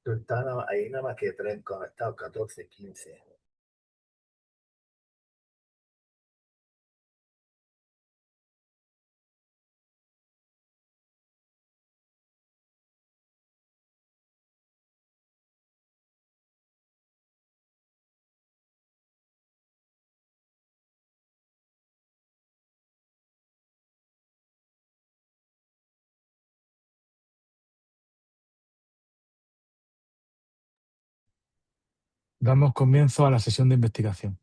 Está ahí nada más que 3 conectados, 14, 15. Damos comienzo a la sesión de investigación.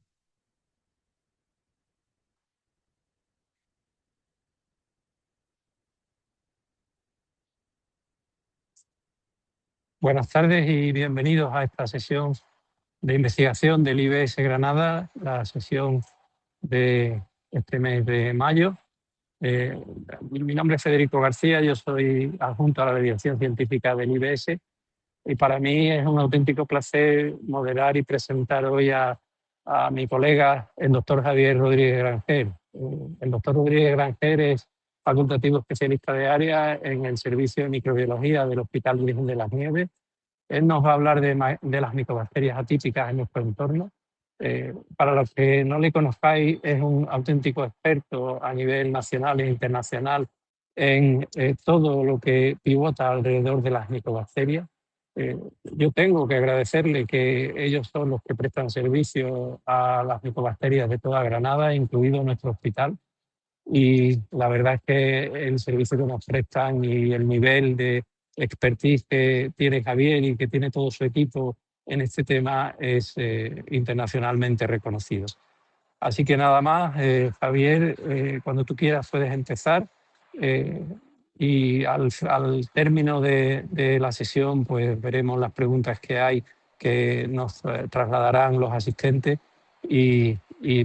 Buenas tardes y bienvenidos a esta sesión de investigación del IBS Granada, la sesión de este mes de mayo. Mi nombre es Federico García, yo soy adjunto a la dirección científica del IBS y para mí es un auténtico placer moderar y presentar hoy a mi colega, el doctor Javier Rodríguez Granger. El doctor Rodríguez Granger es facultativo especialista de área en el servicio de microbiología del Hospital Virgen de las Nieves. Él nos va a hablar de las micobacterias atípicas en nuestro entorno. Para los que no le conozcáis, es un auténtico experto a nivel nacional e internacional en todo lo que pivota alrededor de las micobacterias. Yo tengo que agradecerle que ellos son los que prestan servicio a las micobacterias de toda Granada, incluido nuestro hospital. Y la verdad es que el servicio que nos prestan y el nivel de expertise que tiene Javier y que tiene todo su equipo en este tema es internacionalmente reconocido. Así que nada más, Javier, cuando tú quieras puedes empezar eh, y al término de la sesión pues veremos las preguntas que hay que nos trasladarán los asistentes y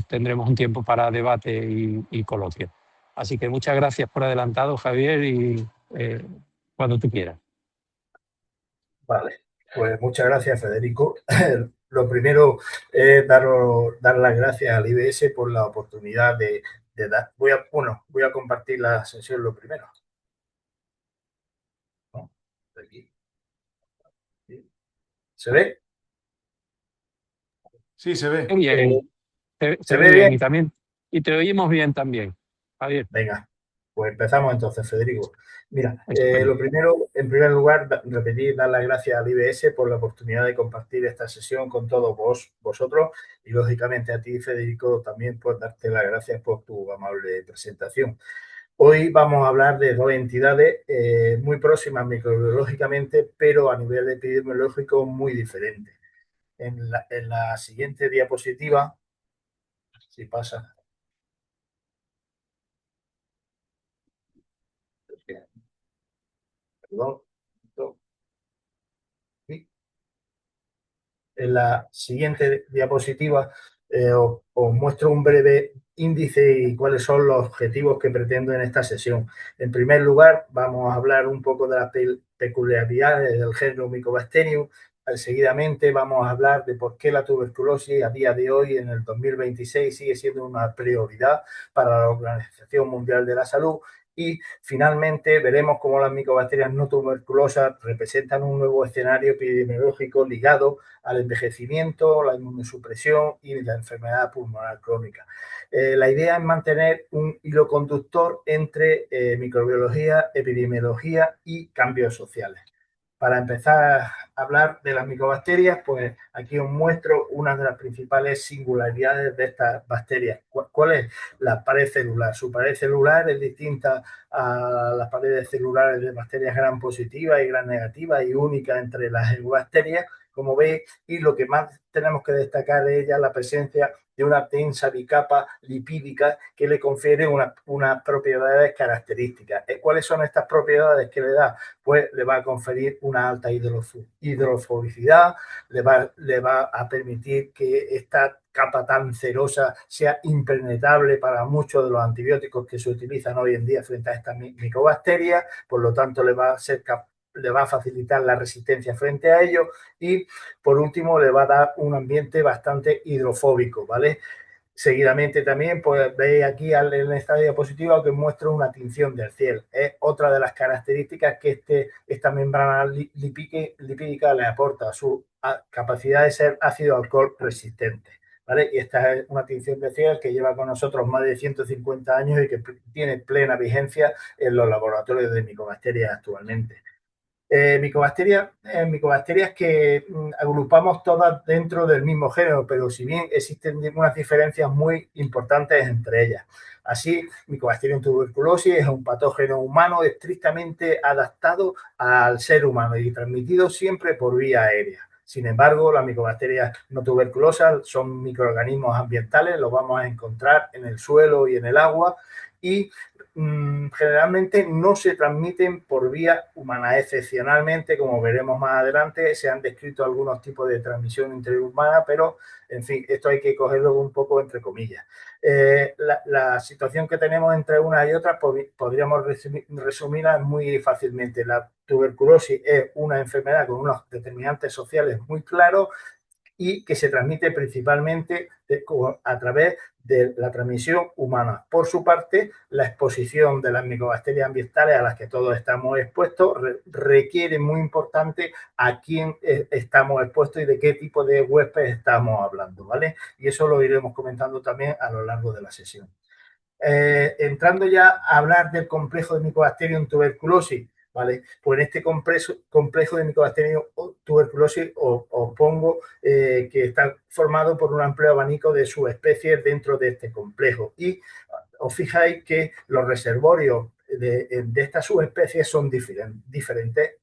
tendremos un tiempo para debate y coloquio. Así que muchas gracias por adelantado, Javier, y cuando tú quieras. Vale, pues muchas gracias, Federico. Lo primero es dar las gracias al IBS por la oportunidad de dar. Voy a compartir la sesión lo primero, ¿no? Aquí. ¿Se ve? Sí, se ve. Bien, se ¿Se ve ve bien bien? y te oímos bien también, Javier. Venga, pues empezamos entonces, Federico. Mira, Estupendo. lo primero, en primer lugar, repetir, dar las gracias al IBS por la oportunidad de compartir esta sesión con todos vosotros y, lógicamente, a ti, Federico, también por darte las gracias por tu amable presentación. Hoy vamos a hablar de dos entidades muy próximas microbiológicamente, pero a nivel epidemiológico muy diferentes. En la siguiente diapositiva, si pasa, perdón, en la siguiente diapositiva os muestro un breve índice y cuáles son los objetivos que pretendo en esta sesión. En primer lugar, vamos a hablar un poco de las peculiaridades del género Mycobacterium. Seguidamente vamos a hablar de por qué la tuberculosis a día de hoy, en el 2026, sigue siendo una prioridad para la Organización Mundial de la Salud. Y finalmente veremos cómo las micobacterias no tuberculosas representan un nuevo escenario epidemiológico ligado al envejecimiento, la inmunosupresión y la enfermedad pulmonar crónica. La idea es mantener un hilo conductor entre microbiología, epidemiología y cambios sociales. Para empezar a hablar de las micobacterias, pues aquí os muestro una de las principales singularidades de estas bacterias. ¿Cuál es la pared celular? Su pared celular es distinta a las paredes celulares de bacterias gram positivas y gram negativas y única entre las bacterias, como veis, y lo que más tenemos que destacar de ella es la presencia de una densa bicapa lipídica que le confiere unas propiedades características. ¿Cuáles son estas propiedades que le da? Pues le va a conferir una alta hidrofobicidad, le va a permitir que esta capa tan cerosa sea impenetrable para muchos de los antibióticos que se utilizan hoy en día frente a estas micobacterias, por lo tanto le va a facilitar la resistencia frente a ello y, por último, le va a dar un ambiente bastante hidrofóbico, ¿vale? Seguidamente también, pues veis aquí en esta diapositiva que muestra una tinción del cielo. Es otra de las características que esta membrana lipídica le aporta, su capacidad de ser ácido alcohol resistente. ¿Vale? Y esta es una tinción de cielo que lleva con nosotros más de 150 años y que tiene plena vigencia en los laboratorios de micobacterias actualmente. Micobacterias que agrupamos todas dentro del mismo género, pero si bien existen unas diferencias muy importantes entre ellas. Así, Mycobacterium tuberculosis es un patógeno humano estrictamente adaptado al ser humano y transmitido siempre por vía aérea. Sin embargo, las micobacterias no tuberculosas son microorganismos ambientales, los vamos a encontrar en el suelo y en el agua y generalmente no se transmiten por vía humana. Excepcionalmente, como veremos más adelante, se han descrito algunos tipos de transmisión interhumana, pero, en fin, esto hay que cogerlo un poco entre comillas. La situación que tenemos entre una y otra podríamos resumirla muy fácilmente. La tuberculosis es una enfermedad con unos determinantes sociales muy claros y que se transmite principalmente a través de la transmisión humana. Por su parte, la exposición de las micobacterias ambientales a las que todos estamos expuestos requiere muy importante a quién estamos expuestos y de qué tipo de huésped estamos hablando, ¿vale? Y eso lo iremos comentando también a lo largo de la sesión. Entrando ya a hablar del complejo de Mycobacterium tuberculosis, ¿vale? Pues en este complejo de Mycobacterium tuberculosis os pongo que está formado por un amplio abanico de subespecies dentro de este complejo. Y os fijáis que los reservorios de estas subespecies son diferentes.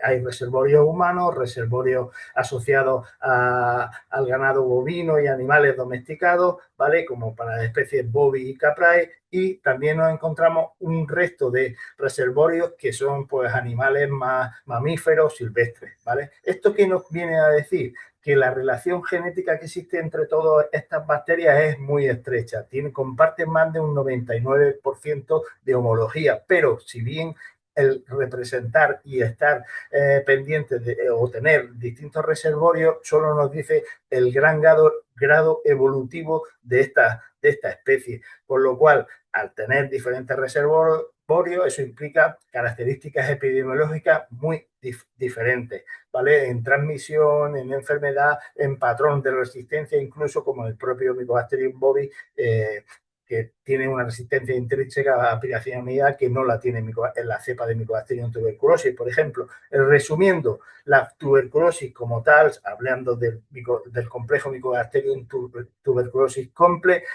Hay reservorios humanos, reservorios asociados al ganado bovino y animales domesticados, ¿vale? Como para las especies Bovis y Caprae, y también nos encontramos un resto de reservorios que son pues animales más mamíferos silvestres, ¿vale? ¿Esto qué nos viene a decir? Que la relación genética que existe entre todas estas bacterias es muy estrecha, comparten más de un 99% de homología, pero si bien el representar y estar pendientes o tener distintos reservorios solo nos dice el gran grado evolutivo de esta especie, por lo cual al tener diferentes reservorios eso implica características epidemiológicas muy diferentes, ¿vale? En transmisión, en enfermedad, en patrón de resistencia, incluso como el propio Mycobacterium bovis, que tiene una resistencia intrínseca a piracianida que no la tiene en la cepa de Mycobacterium tuberculosis. Por ejemplo, resumiendo, la tuberculosis como tal, hablando del complejo Mycobacterium tuberculosis cumple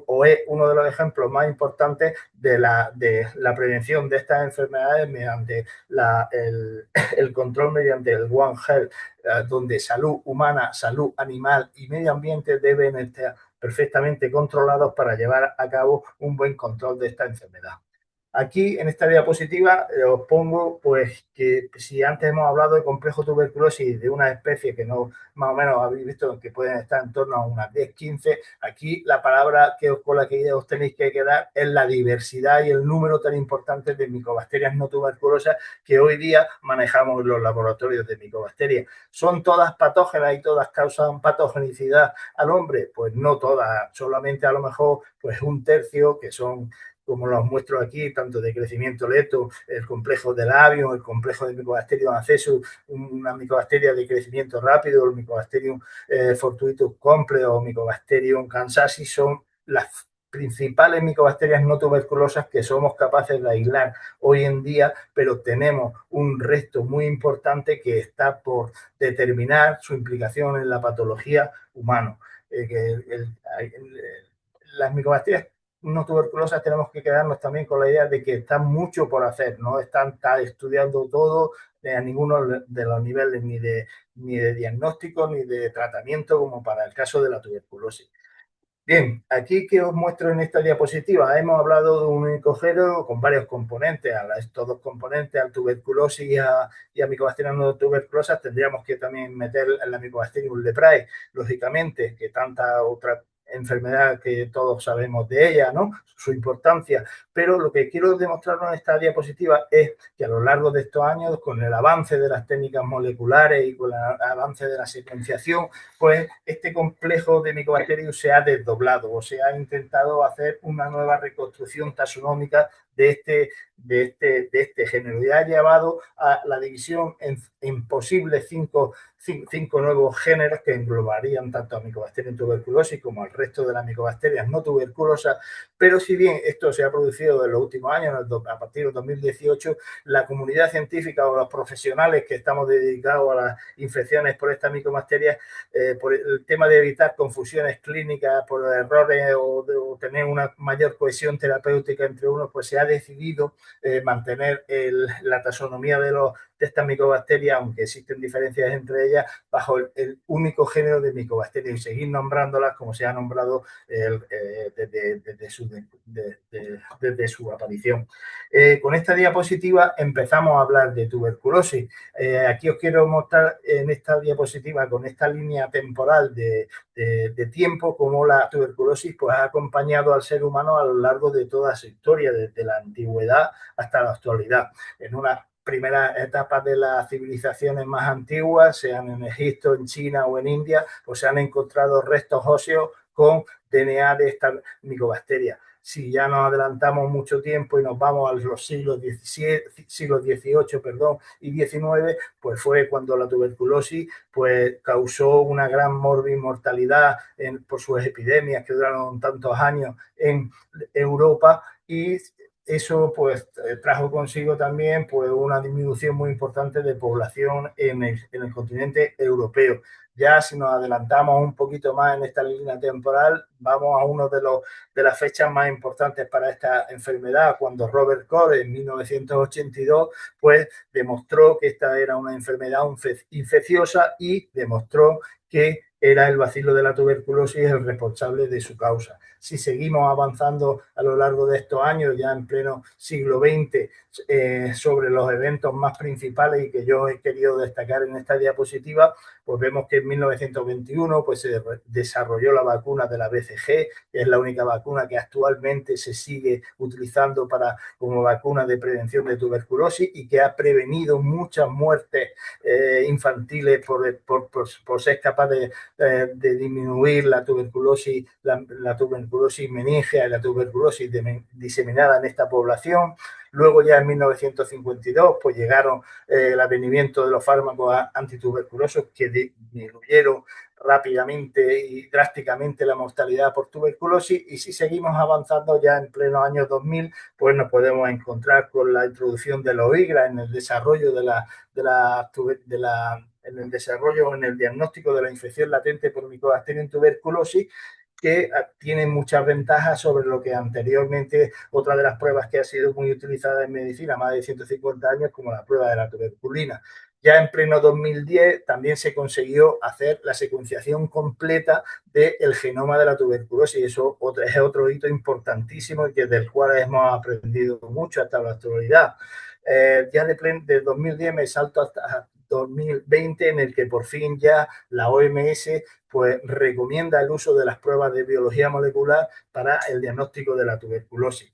o es uno de los ejemplos más importantes de la prevención de estas enfermedades mediante el control mediante el One Health, donde salud humana, salud animal y medio ambiente deben estar perfectamente controlados para llevar a cabo un buen control de esta enfermedad. Aquí, en esta diapositiva, os pongo pues que si antes hemos hablado de complejo tuberculosis de una especie que no, más o menos habéis visto que pueden estar en torno a unas 10, 15, aquí la palabra con la que os tenéis que quedar es la diversidad y el número tan importante de micobacterias no tuberculosas que hoy día manejamos en los laboratorios de micobacterias. ¿Son todas patógenas y todas causan patogenicidad al hombre? Pues no todas, solamente a lo mejor pues un tercio que son, como los muestro aquí, tanto de crecimiento lento, el complejo de labio, el complejo de Mycobacterium accesus, una micobacteria de crecimiento rápido, el Mycobacterium fortuitus complex o Mycobacterium kansasi, son las principales micobacterias no tuberculosas que somos capaces de aislar hoy en día, pero tenemos un resto muy importante que está por determinar su implicación en la patología humana. Las micobacterias no tuberculosas tenemos que quedarnos también con la idea de que está mucho por hacer, no están estudiando todo a ninguno de los niveles ni de diagnóstico ni de tratamiento como para el caso de la tuberculosis. Bien, aquí que os muestro en esta diapositiva, hemos hablado de un único género con varios componentes. A estos dos componentes, al tuberculosis y a Mycobacterium no tuberculosas, tendríamos que también meter en la Mycobacterium leprae, lógicamente, que tantas otras enfermedad que todos sabemos de ella, ¿no? Su importancia, pero lo que quiero demostrar en esta diapositiva es que a lo largo de estos años, con el avance de las técnicas moleculares y con el avance de la secuenciación, pues este complejo de Mycobacterium se ha desdoblado o se ha intentado hacer una nueva reconstrucción taxonómica de este género y ha llevado a la división en posibles cinco nuevos géneros que englobarían tanto a Mycobacterium tuberculosis como al resto de las micobacterias no tuberculosas, pero si bien esto se ha producido en los últimos años, a partir del 2018, la comunidad científica o los profesionales que estamos dedicados a las infecciones por estas micobacterias, por el tema de evitar confusiones clínicas, por errores o tener una mayor cohesión terapéutica entre unos, pues se ha decidido mantener la taxonomía de estas micobacterias, aunque existen diferencias entre ellas, bajo el único género de micobacterias y seguir nombrándolas como se ha nombrado desde su aparición. Con esta diapositiva empezamos a hablar de tuberculosis. Aquí os quiero mostrar en esta diapositiva, con esta línea temporal de tiempo, cómo la tuberculosis pues, ha acompañado al ser humano a lo largo de toda su historia, desde la antigüedad hasta la actualidad. En una primeras etapas de las civilizaciones más antiguas, sean en Egipto, en China o en India, pues se han encontrado restos óseos con DNA de esta micobacteria. Si ya nos adelantamos mucho tiempo y nos vamos a los siglos XVIII y XIX, pues fue cuando la tuberculosis pues, causó una gran mortalidad por sus epidemias que duraron tantos años en Europa y eso pues trajo consigo también pues una disminución muy importante de población en el continente europeo. Ya si nos adelantamos un poquito más en esta línea temporal, vamos a uno de las fechas más importantes para esta enfermedad, cuando Robert Koch en 1982 pues demostró que esta era una enfermedad infecciosa y demostró que era el bacilo de la tuberculosis el responsable de su causa. Si seguimos avanzando a lo largo de estos años, ya en pleno siglo XX, sobre los eventos más principales y que yo he querido destacar en esta diapositiva, pues vemos que en 1921 pues, se desarrolló la vacuna de la BCG, que es la única vacuna que actualmente se sigue utilizando como vacuna de prevención de tuberculosis y que ha prevenido muchas muertes infantiles por ser capaz de disminuir la tuberculosis meningea y la tuberculosis diseminada en esta población. Luego ya en 1952 pues llegaron el advenimiento de los fármacos antituberculosos que disminuyeron rápidamente y drásticamente la mortalidad por tuberculosis y si seguimos avanzando ya en pleno año 2000 pues nos podemos encontrar con la introducción de los IGRA en el desarrollo en el desarrollo, en el diagnóstico de la infección latente por Mycobacterium tuberculosis, que tienen muchas ventajas sobre lo que anteriormente, otra de las pruebas que ha sido muy utilizada en medicina, más de 150 años, como la prueba de la tuberculina. Ya en pleno 2010 también se consiguió hacer la secuenciación completa del genoma de la tuberculosis. Eso es otro hito importantísimo y del cual hemos aprendido mucho hasta la actualidad. Ya de 2010 me salto hasta 2020, en el que por fin ya la OMS pues, recomienda el uso de las pruebas de biología molecular para el diagnóstico de la tuberculosis.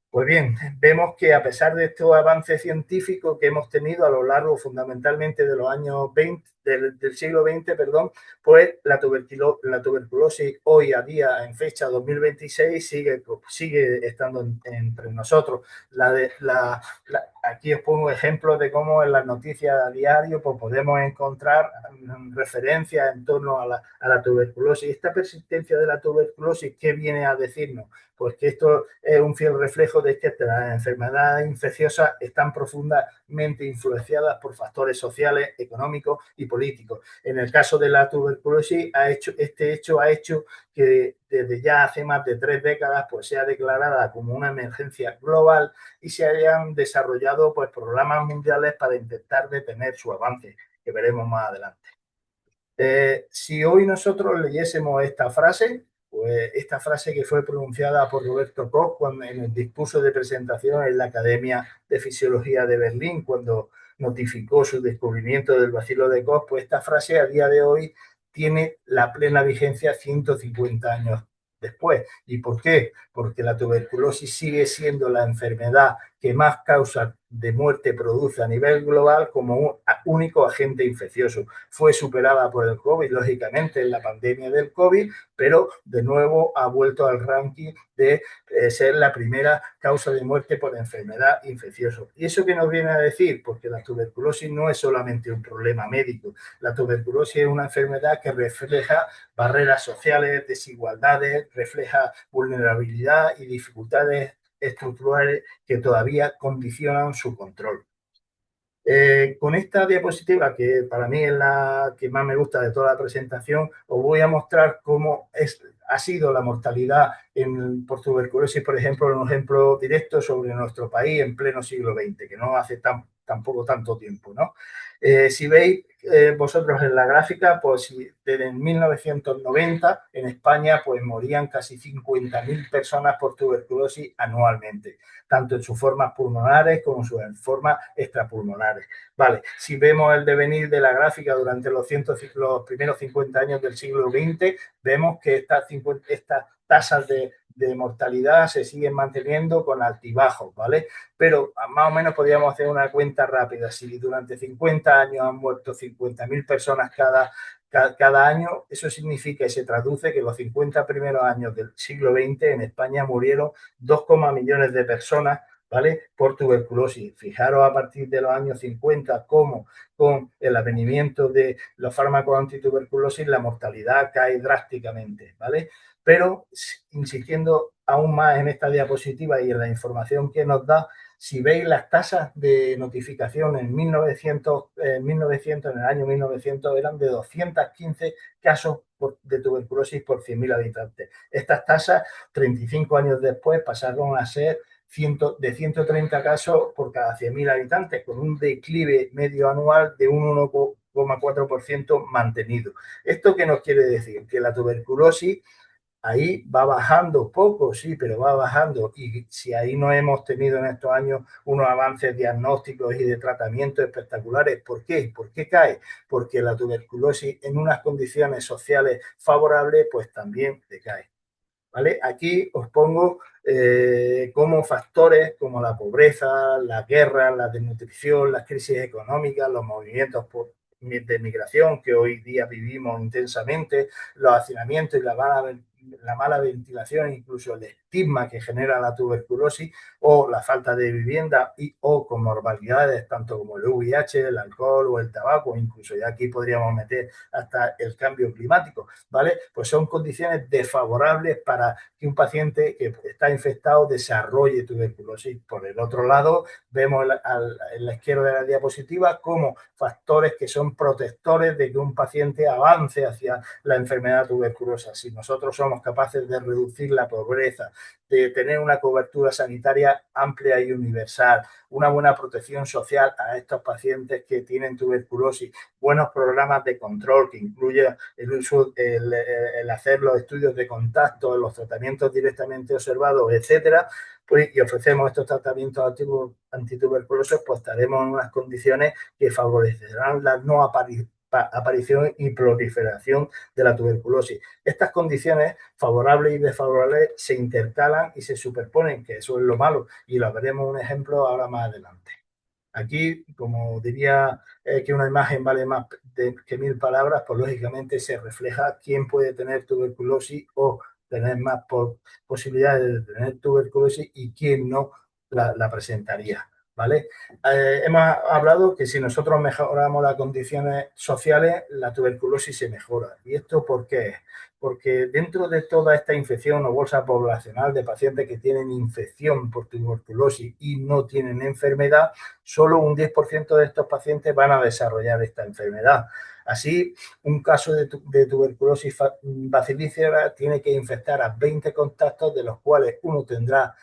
Pues bien, vemos que a pesar de estos avances científicos que hemos tenido a lo largo fundamentalmente de los años 20, del siglo XX, pues la tuberculosis hoy a día, en fecha 2026, sigue estando entre nosotros. Aquí os pongo ejemplos de cómo en las noticias a diario pues podemos encontrar referencias en torno a la tuberculosis. Esta persistencia de la tuberculosis, ¿qué viene a decirnos? Pues que esto es un fiel reflejo de que las enfermedades infecciosas están profundamente influenciadas por factores sociales, económicos y políticos. En el caso de la tuberculosis, este hecho ha hecho que desde ya hace más de 3 décadas pues, sea declarada como una emergencia global y se hayan desarrollado pues, programas mundiales para intentar detener su avance, que veremos más adelante. Si hoy nosotros leyésemos esta frase, pues esta frase que fue pronunciada por Roberto Koch en el discurso de presentación en la Academia de Fisiología de Berlín, cuando notificó su descubrimiento del bacilo de Koch, pues esta frase a día de hoy tiene la plena vigencia 150 años después. ¿Y por qué? Porque la tuberculosis sigue siendo la enfermedad que más causas de muerte produce a nivel global como un único agente infeccioso. Fue superada por el COVID, lógicamente, en la pandemia del COVID, pero de nuevo ha vuelto al ranking de ser la primera causa de muerte por enfermedad infecciosa. ¿Y eso qué nos viene a decir? Porque la tuberculosis no es solamente un problema médico. La tuberculosis es una enfermedad que refleja barreras sociales, desigualdades, refleja vulnerabilidad y dificultades estructurales que todavía condicionan su control. Con esta diapositiva, que para mí es la que más me gusta de toda la presentación, os voy a mostrar cómo ha sido la mortalidad por tuberculosis, por ejemplo, en un ejemplo directo sobre nuestro país en pleno siglo XX, que no hace tampoco tanto tiempo, ¿no? Si veis vosotros en la gráfica, pues desde 1990 en España pues morían casi 50.000 personas por tuberculosis anualmente, tanto en sus formas pulmonares como en sus formas extrapulmonares. Vale, si vemos el devenir de la gráfica durante los primeros 50 años del siglo XX, vemos que estas tasas de mortalidad se siguen manteniendo con altibajos, ¿vale? Pero más o menos podríamos hacer una cuenta rápida. Si durante 50 años han muerto 50.000 personas cada año, eso significa y se traduce que los 50 primeros años del siglo XX en España murieron 2, millones de personas, ¿vale? Por tuberculosis. Fijaros a partir de los años 50 cómo con el advenimiento de los fármacos antituberculosis la mortalidad cae drásticamente, ¿vale? Pero insistiendo aún más en esta diapositiva y en la información que nos da, si veis las tasas de notificación en 1900, en el año 1900 eran de 215 casos de tuberculosis por 100.000 habitantes. Estas tasas, 35 años después, pasaron a ser de 130 casos por cada 100.000 habitantes, con un declive medio anual de un 1,4% mantenido. ¿Esto qué nos quiere decir? Que la tuberculosis ahí va bajando poco, sí, pero va bajando. Y si ahí no hemos tenido en estos años unos avances diagnósticos y de tratamiento espectaculares, ¿por qué? ¿Por qué cae? Porque la tuberculosis en unas condiciones sociales favorables, pues también decae. ¿Vale? Aquí os pongo como factores como la pobreza, la guerra, la desnutrición, las crisis económicas, los movimientos de migración que hoy día vivimos intensamente, los hacinamientos y la mala ventilación, incluso el estigma que genera la tuberculosis o la falta de vivienda o comorbilidades, tanto como el VIH, el alcohol o el tabaco, incluso ya aquí podríamos meter hasta el cambio climático, ¿vale? Pues son condiciones desfavorables para que un paciente que está infectado desarrolle tuberculosis. Por el otro lado, vemos en la izquierda de la diapositiva como factores que son protectores de que un paciente avance hacia la enfermedad tuberculosa. Si nosotros somos capaces de reducir la pobreza, de tener una cobertura sanitaria amplia y universal, una buena protección social a estos pacientes que tienen tuberculosis, buenos programas de control que incluye el hacer los estudios de contacto, los tratamientos directamente observados, etcétera, pues, y ofrecemos estos tratamientos antituberculosos, pues estaremos en unas condiciones que favorecerán la no aparición y proliferación de la tuberculosis. Estas condiciones favorables y desfavorables se intercalan y se superponen, que eso es lo malo, y lo veremos un ejemplo ahora más adelante. Aquí, como diría que una imagen vale más que 1.000 palabras, pues lógicamente se refleja quién puede tener tuberculosis o tener más posibilidades de tener tuberculosis y quién no la presentaría, ¿vale? Hemos hablado que si nosotros mejoramos las condiciones sociales, la tuberculosis se mejora. ¿Y esto por qué? Porque dentro de toda esta infección o bolsa poblacional de pacientes que tienen infección por tuberculosis y no tienen enfermedad, solo un 10% de estos pacientes van a desarrollar esta enfermedad. Así, un caso de tuberculosis bacilífera tiene que infectar a 20 contactos, de los cuales uno tendrá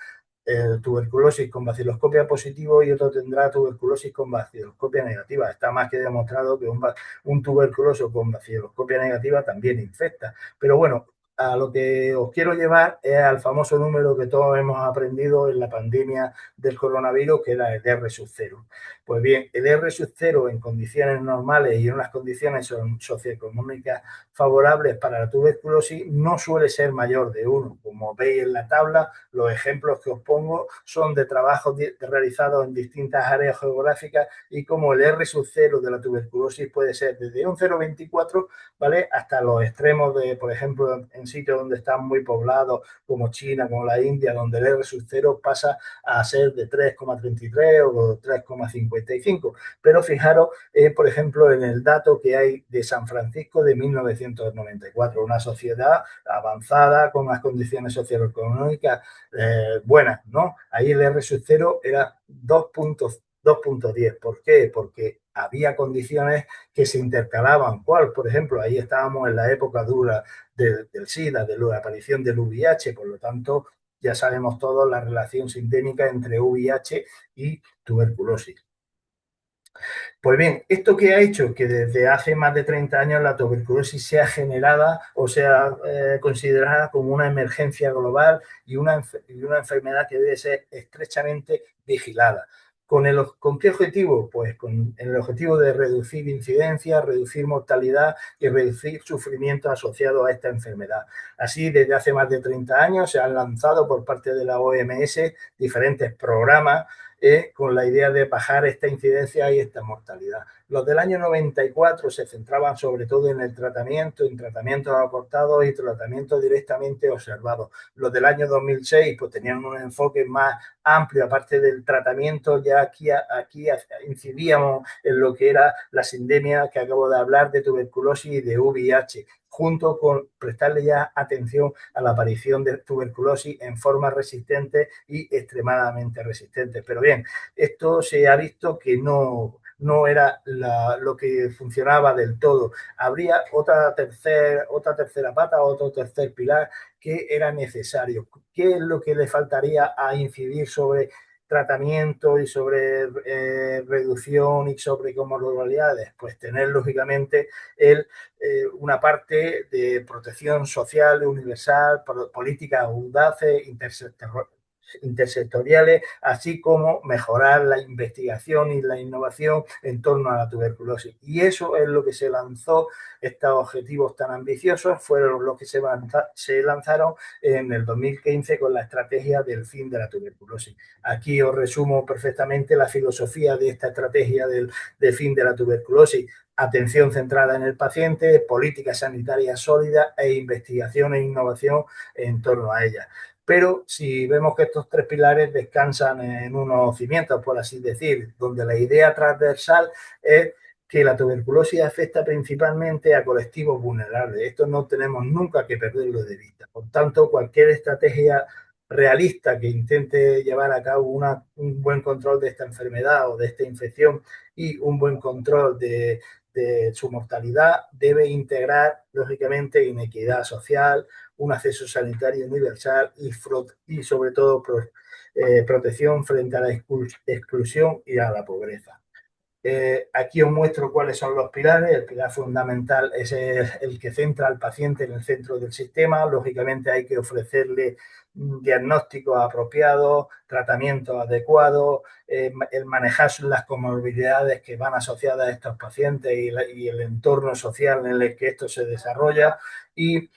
tuberculosis con baciloscopia positivo y otro tendrá tuberculosis con baciloscopia negativa. Está más que demostrado que un tuberculoso con baciloscopia negativa también infecta. Pero bueno, a lo que os quiero llevar es al famoso número que todos hemos aprendido en la pandemia del coronavirus, que era el R sub 0. Pues bien, el R sub 0 en condiciones normales y en unas condiciones socioeconómicas favorables para la tuberculosis no suele ser mayor de 1. Como veis en la tabla, los ejemplos que os pongo son de trabajos realizados en distintas áreas geográficas y como el R sub 0 de la tuberculosis puede ser desde un 0,24, ¿vale?, hasta los extremos de, por ejemplo, en sitios donde están muy poblados, como China, como la India, donde el R sub 0 pasa a ser de 3,33 o 3,55. Pero fijaros, por ejemplo, en el dato que hay de San Francisco de 1994, una sociedad avanzada con unas condiciones socioeconómicas buenas, ¿no? Ahí el R sub 0 era 2,10. ¿Por qué? Porque había condiciones que se intercalaban. ¿Cuál? Por ejemplo, ahí estábamos en la época dura del SIDA, de la aparición del VIH, por lo tanto, ya sabemos todos la relación sistémica entre VIH y tuberculosis. Pues bien, ¿esto qué ha hecho? Que desde hace más de 30 años la tuberculosis sea generada o sea considerada como una emergencia global y una enfermedad que debe ser estrechamente vigilada. ¿Con qué objetivo? Pues con el objetivo de reducir incidencia, reducir mortalidad y reducir sufrimiento asociado a esta enfermedad. Así, desde hace más de 30 años se han lanzado por parte de la OMS diferentes programas con la idea de bajar esta incidencia y esta mortalidad. Los del año 94 se centraban sobre todo en el tratamiento, en tratamientos acortados y tratamientos directamente observados. Los del año 2006 pues tenían un enfoque más amplio, aparte del tratamiento, ya aquí incidíamos en lo que era la sindemia que acabo de hablar, de tuberculosis y de VIH, junto con prestarle ya atención a la aparición de tuberculosis en forma resistente y extremadamente resistente. Pero bien, esto se ha visto que no era lo que funcionaba del todo. Habría otra tercera pata, otro tercer pilar que era necesario. ¿Qué es lo que le faltaría a incidir sobre tratamiento y sobre reducción y sobre comorbilidades? Pues tener lógicamente una parte de protección social universal, políticas audaces, intersectoriales, así como mejorar la investigación y la innovación en torno a la tuberculosis. Y eso es lo que se lanzó, estos objetivos tan ambiciosos fueron los que se lanzaron en el 2015 con la estrategia del fin de la tuberculosis. Aquí os resumo perfectamente la filosofía de esta estrategia del fin de la tuberculosis. Atención centrada en el paciente, políticas sanitarias sólidas e investigación e innovación en torno a ella. Pero si vemos que estos tres pilares descansan en unos cimientos, por así decir, donde la idea transversal es que la tuberculosis afecta principalmente a colectivos vulnerables. Esto no tenemos nunca que perderlo de vista. Por tanto, cualquier estrategia realista que intente llevar a cabo un buen control de esta enfermedad o de esta infección y un buen control de su mortalidad debe integrar, lógicamente, inequidad social, un acceso sanitario universal y sobre todo, protección frente a la exclusión y a la pobreza. Aquí os muestro cuáles son los pilares. El pilar fundamental es el que centra al paciente en el centro del sistema. Lógicamente hay que ofrecerle diagnósticos apropiados, tratamientos adecuados, el manejar las comorbilidades que van asociadas a estos pacientes y el entorno social en el que esto se desarrolla y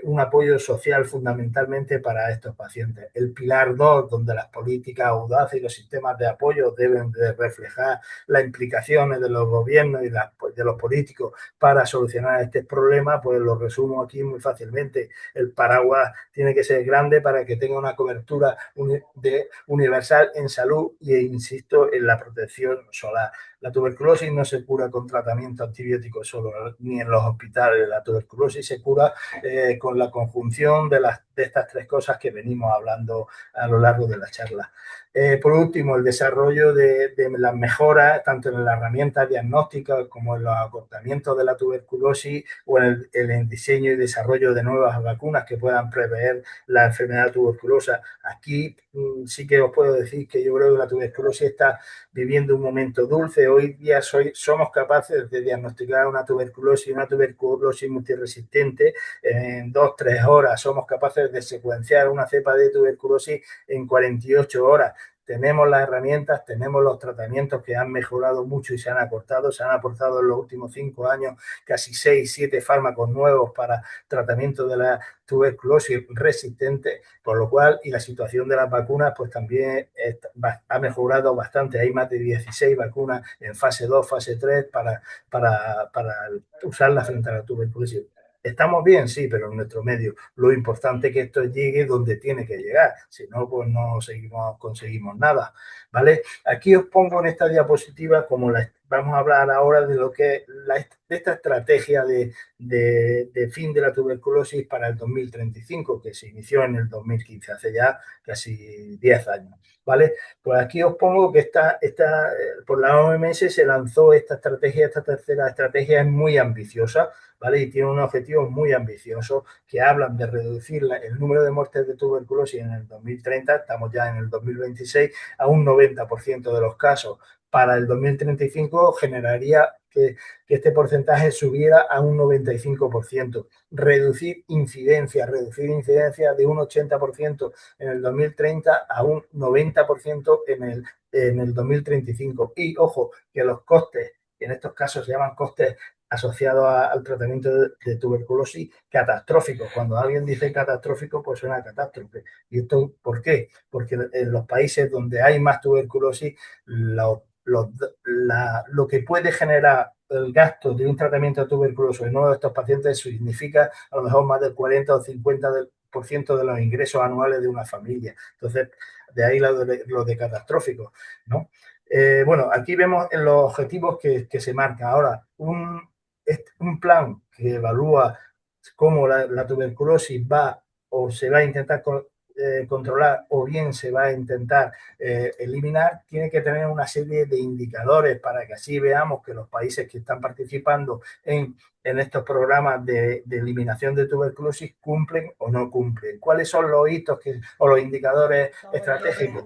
un apoyo social fundamentalmente para estos pacientes. El pilar 2, donde las políticas audaces y los sistemas de apoyo deben de reflejar las implicaciones de los gobiernos y de los políticos para solucionar este problema, pues lo resumo aquí muy fácilmente. El paraguas tiene que ser grande para que tenga una cobertura universal en salud e, insisto, en la protección solar. La tuberculosis no se cura con tratamiento antibiótico solo, ni en los hospitales. La tuberculosis se cura con la conjunción de estas tres cosas que venimos hablando a lo largo de la charla. Por último, el desarrollo de las mejoras, tanto en las herramientas diagnósticas como en los acortamientos de la tuberculosis o en el diseño y desarrollo de nuevas vacunas que puedan prever la enfermedad tuberculosa. Aquí sí que os puedo decir que yo creo que la tuberculosis está viviendo un momento dulce. Hoy día somos capaces de diagnosticar una tuberculosis multiresistente en 2-3 horas. Somos capaces de secuenciar una cepa de tuberculosis en 48 horas. Tenemos las herramientas, tenemos los tratamientos que han mejorado mucho y se han aportado en los últimos 5 años casi 6-7 fármacos nuevos para tratamiento de la tuberculosis resistente, por lo cual, y la situación de las vacunas pues también ha mejorado bastante. Hay más de 16 vacunas en fase 2, fase 3 para usarlas frente a la tuberculosis. ¿Estamos bien? Sí, pero en nuestro medio. Lo importante es que esto llegue donde tiene que llegar. Si no, pues no conseguimos nada. ¿Vale? Aquí os pongo en esta diapositiva vamos a hablar ahora de lo que de esta estrategia de fin de la tuberculosis para el 2035, que se inició en el 2015, hace ya casi 10 años. ¿Vale? Pues aquí os pongo que por la OMS se lanzó esta tercera estrategia es muy ambiciosa, ¿vale? Y tiene unos objetivos muy ambiciosos que hablan de reducir el número de muertes de tuberculosis en el 2030, estamos ya en el 2026, a un 90% de los casos. Para el 2035 generaría que este porcentaje subiera a un 95%. Reducir incidencia de un 80% en el 2030 a un 90% en el 2035. Y ojo, que los costes, que en estos casos se llaman costes asociados al tratamiento de tuberculosis catastróficos. Cuando alguien dice catastrófico, pues suena a catástrofe. ¿Y esto por qué? Porque en los países donde hay más tuberculosis, lo que puede generar el gasto de un tratamiento de tuberculosis en uno de estos pacientes significa a lo mejor más del 40 o 50% de los ingresos anuales de una familia. Entonces, de ahí lo de catastrófico, ¿no? Bueno, aquí vemos en los objetivos que se marcan. Ahora, un plan que evalúa cómo la tuberculosis va o se va a intentar controlar o bien se va a intentar eliminar, tiene que tener una serie de indicadores para que así veamos que los países que están participando en estos programas de eliminación de tuberculosis cumplen o no cumplen. ¿Cuáles son los hitos o los indicadores estratégicos?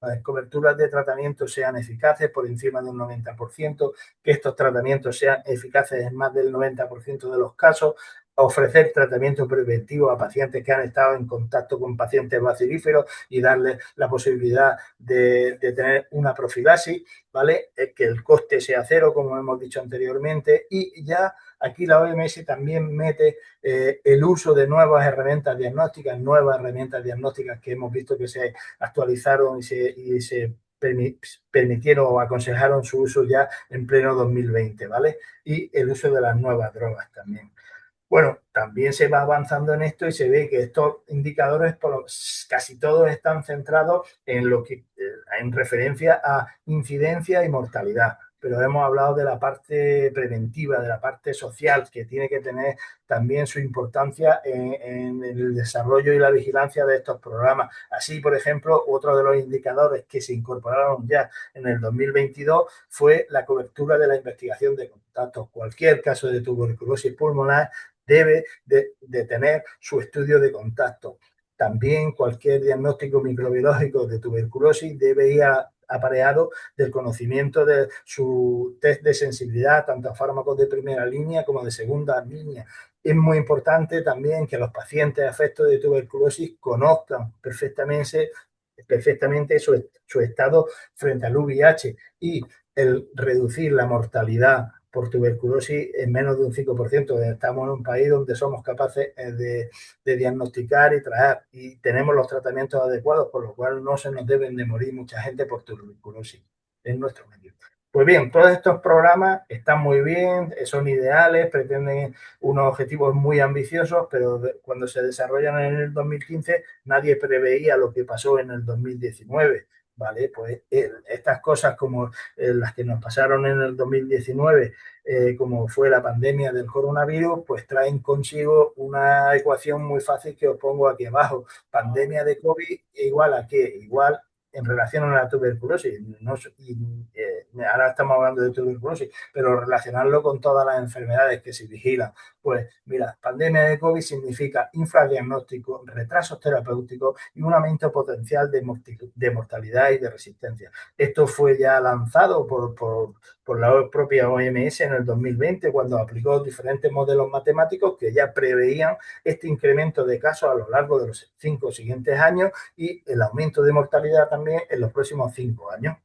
Las coberturas de tratamiento sean eficaces por encima de un 90%, que estos tratamientos sean eficaces en más del 90% de los casos, ofrecer tratamiento preventivo a pacientes que han estado en contacto con pacientes bacilíferos y darles la posibilidad de tener una profilaxis, ¿vale? Que el coste sea cero, como hemos dicho anteriormente, y ya aquí la OMS también mete el uso de nuevas herramientas diagnósticas que hemos visto que se actualizaron y se permitieron o aconsejaron su uso ya en pleno 2020, ¿vale? Y el uso de las nuevas drogas también. Bueno, también se va avanzando en esto y se ve que estos indicadores casi todos están centrados en referencia a incidencia y mortalidad. Pero hemos hablado de la parte preventiva, de la parte social, que tiene que tener también su importancia en el desarrollo y la vigilancia de estos programas. Así, por ejemplo, otro de los indicadores que se incorporaron ya en el 2022 fue la cobertura de la investigación de contactos. Cualquier caso de tuberculosis pulmonar debe de tener su estudio de contacto. También cualquier diagnóstico microbiológico de tuberculosis debe ir apareado del conocimiento de su test de sensibilidad, tanto a fármacos de primera línea como de segunda línea. Es muy importante también que los pacientes afectos de tuberculosis conozcan perfectamente su estado frente al VIH y el reducir la mortalidad por tuberculosis en menos de un 5%. Estamos en un país donde somos capaces de diagnosticar y traer y tenemos los tratamientos adecuados, por lo cual no se nos deben de morir mucha gente por tuberculosis en nuestro medio. Pues bien, todos estos programas están muy bien, son ideales, pretenden unos objetivos muy ambiciosos, pero cuando se desarrollan en el 2015 nadie preveía lo que pasó en el 2019. ¿vale? Pues estas cosas como las que nos pasaron en el 2019, como fue la pandemia del coronavirus, pues traen consigo una ecuación muy fácil que os pongo aquí abajo. Pandemia de COVID igual a qué? Igual en relación a la tuberculosis. No, ahora estamos hablando de tuberculosis, pero relacionarlo con todas las enfermedades que se vigilan. Pues mira, pandemia de COVID significa infradiagnóstico, retrasos terapéuticos y un aumento potencial de mortalidad y de resistencia. Esto fue ya lanzado por la propia OMS en el 2020, cuando aplicó diferentes modelos matemáticos que ya preveían este incremento de casos a lo largo de los 5 siguientes años y el aumento de mortalidad también en los próximos 5 años.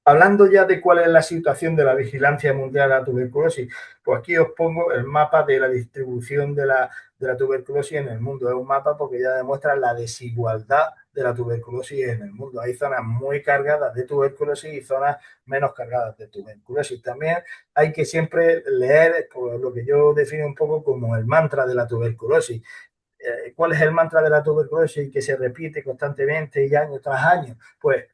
Hablando ya de cuál es la situación de la vigilancia mundial a la tuberculosis, pues aquí os pongo el mapa de la distribución de la tuberculosis en el mundo. Es un mapa porque ya demuestra la desigualdad de la tuberculosis en el mundo. Hay zonas muy cargadas de tuberculosis y zonas menos cargadas de tuberculosis. También hay que siempre leer por lo que yo defino un poco como el mantra de la tuberculosis. ¿Cuál es el mantra de la tuberculosis que se repite constantemente y año tras año? Pues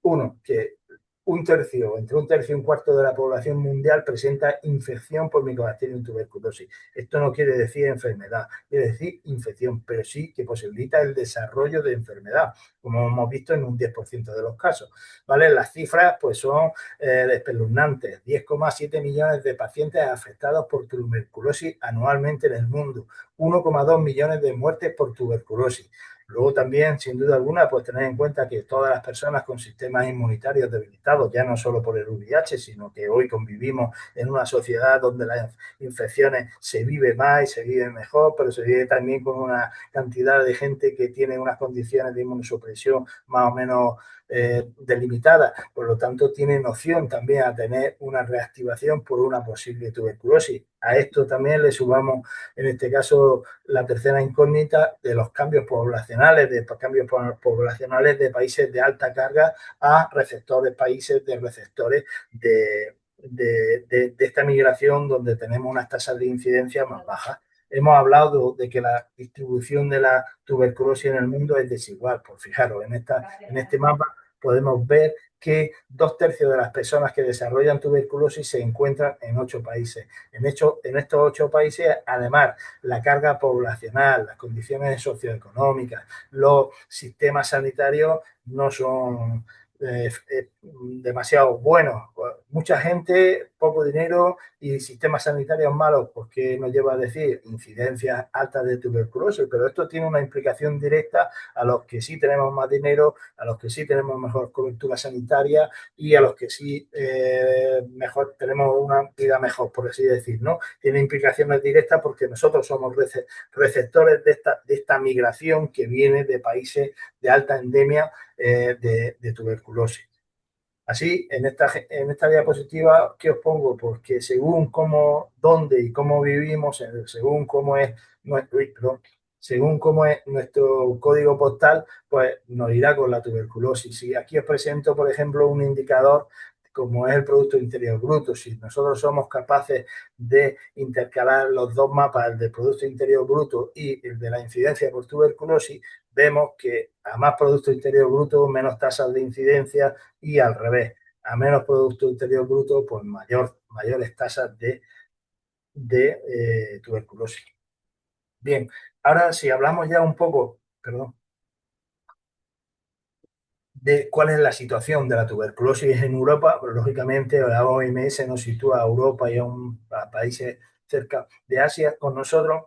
uno, que entre un tercio y un cuarto de la población mundial presenta infección por Mycobacterium tuberculosis. Esto no quiere decir enfermedad, quiere decir infección, pero sí que posibilita el desarrollo de enfermedad, como hemos visto en un 10% de los casos. ¿Vale? Las cifras pues son espeluznantes. 10,7 millones de pacientes afectados por tuberculosis anualmente en el mundo. 1,2 millones de muertes por tuberculosis. Luego también, sin duda alguna, pues tener en cuenta que todas las personas con sistemas inmunitarios debilitados, ya no solo por el VIH, sino que hoy convivimos en una sociedad donde las infecciones se vive más y se vive mejor, pero se vive también con una cantidad de gente que tiene unas condiciones de inmunosupresión más o menos delimitada, por lo tanto tienen opción también a tener una reactivación por una posible tuberculosis. A esto también le sumamos, en este caso, la tercera incógnita de los cambios poblacionales, de países de alta carga a países de receptores de esta migración donde tenemos unas tasas de incidencia más bajas. Hemos hablado de que la distribución de la tuberculosis en el mundo es desigual. Pues fijaros, en este mapa podemos ver que 2/3 de las personas que desarrollan tuberculosis se encuentran en 8 países. En estos 8 países, además, la carga poblacional, las condiciones socioeconómicas, los sistemas sanitarios no son demasiado buenos. Mucha gente, poco dinero y sistemas sanitarios malos, porque nos lleva a decir incidencias altas de tuberculosis, pero esto tiene una implicación directa a los que sí tenemos más dinero, a los que sí tenemos mejor cobertura sanitaria y a los que sí mejor tenemos una vida mejor, por así decir, ¿no? Tiene implicaciones directas porque nosotros somos receptores de esta migración que viene de países de alta endemia de tuberculosis. Así, en esta diapositiva, ¿qué os pongo? Porque según cómo, dónde y cómo vivimos, según cómo es nuestro código postal, pues nos irá con la tuberculosis. Y aquí os presento, por ejemplo, un indicador como es el Producto Interior Bruto. Si nosotros somos capaces de intercalar los dos mapas, el del Producto Interior Bruto y el de la incidencia por tuberculosis, vemos que a más Producto Interior Bruto, menos tasas de incidencia y al revés, a menos Producto Interior Bruto, pues mayores tasas de tuberculosis. Bien, ahora si hablamos ya un poco, perdón, de cuál es la situación de la tuberculosis en Europa, pues, lógicamente la OMS nos sitúa a Europa y a países cerca de Asia con nosotros.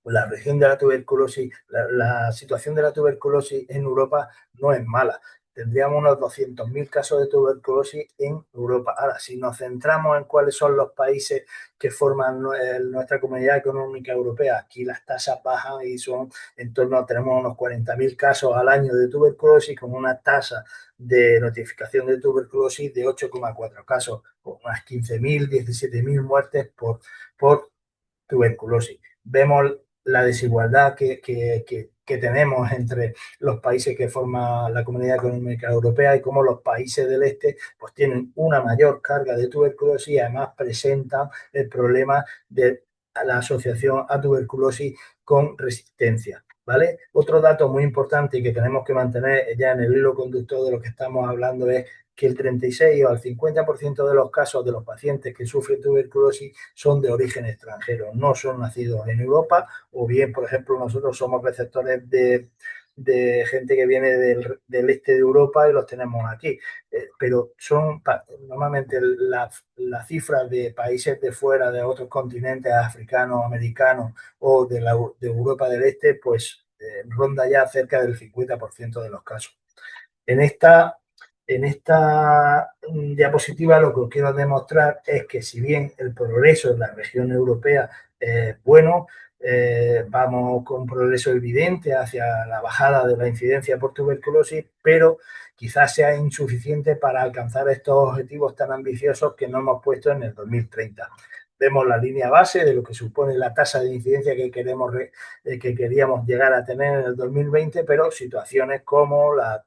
La región de la tuberculosis, la situación de la tuberculosis en Europa no es mala. Tendríamos unos 200.000 casos de tuberculosis en Europa. Ahora, si nos centramos en cuáles son los países que forman nuestra comunidad económica europea, aquí las tasas bajan y son en torno a, tenemos unos 40.000 casos al año de tuberculosis con una tasa de notificación de tuberculosis de 8,4 casos, con unas 15.000, 17.000 muertes por tuberculosis. Vemos la desigualdad que tenemos entre los países que forman la Comunidad Económica Europea y cómo los países del este pues tienen una mayor carga de tuberculosis y además presentan el problema de la asociación a tuberculosis con resistencia. ¿vale? Otro dato muy importante y que tenemos que mantener ya en el hilo conductor de lo que estamos hablando es que el 36 o el 50% de los casos de los pacientes que sufren tuberculosis son de origen extranjero, no son nacidos en Europa, o bien, por ejemplo, nosotros somos receptores de gente que viene del este de Europa y los tenemos aquí. Pero son normalmente las cifras de países de fuera, de otros continentes africanos, americanos o de Europa del Este, pues ronda ya cerca del 50% de los casos. En esta diapositiva lo que os quiero demostrar es que si bien el progreso en la región europea es bueno, vamos con un progreso evidente hacia la bajada de la incidencia por tuberculosis, pero quizás sea insuficiente para alcanzar estos objetivos tan ambiciosos que nos hemos puesto en el 2030. Vemos la línea base de lo que supone la tasa de incidencia que queríamos llegar a tener en el 2020, pero situaciones como la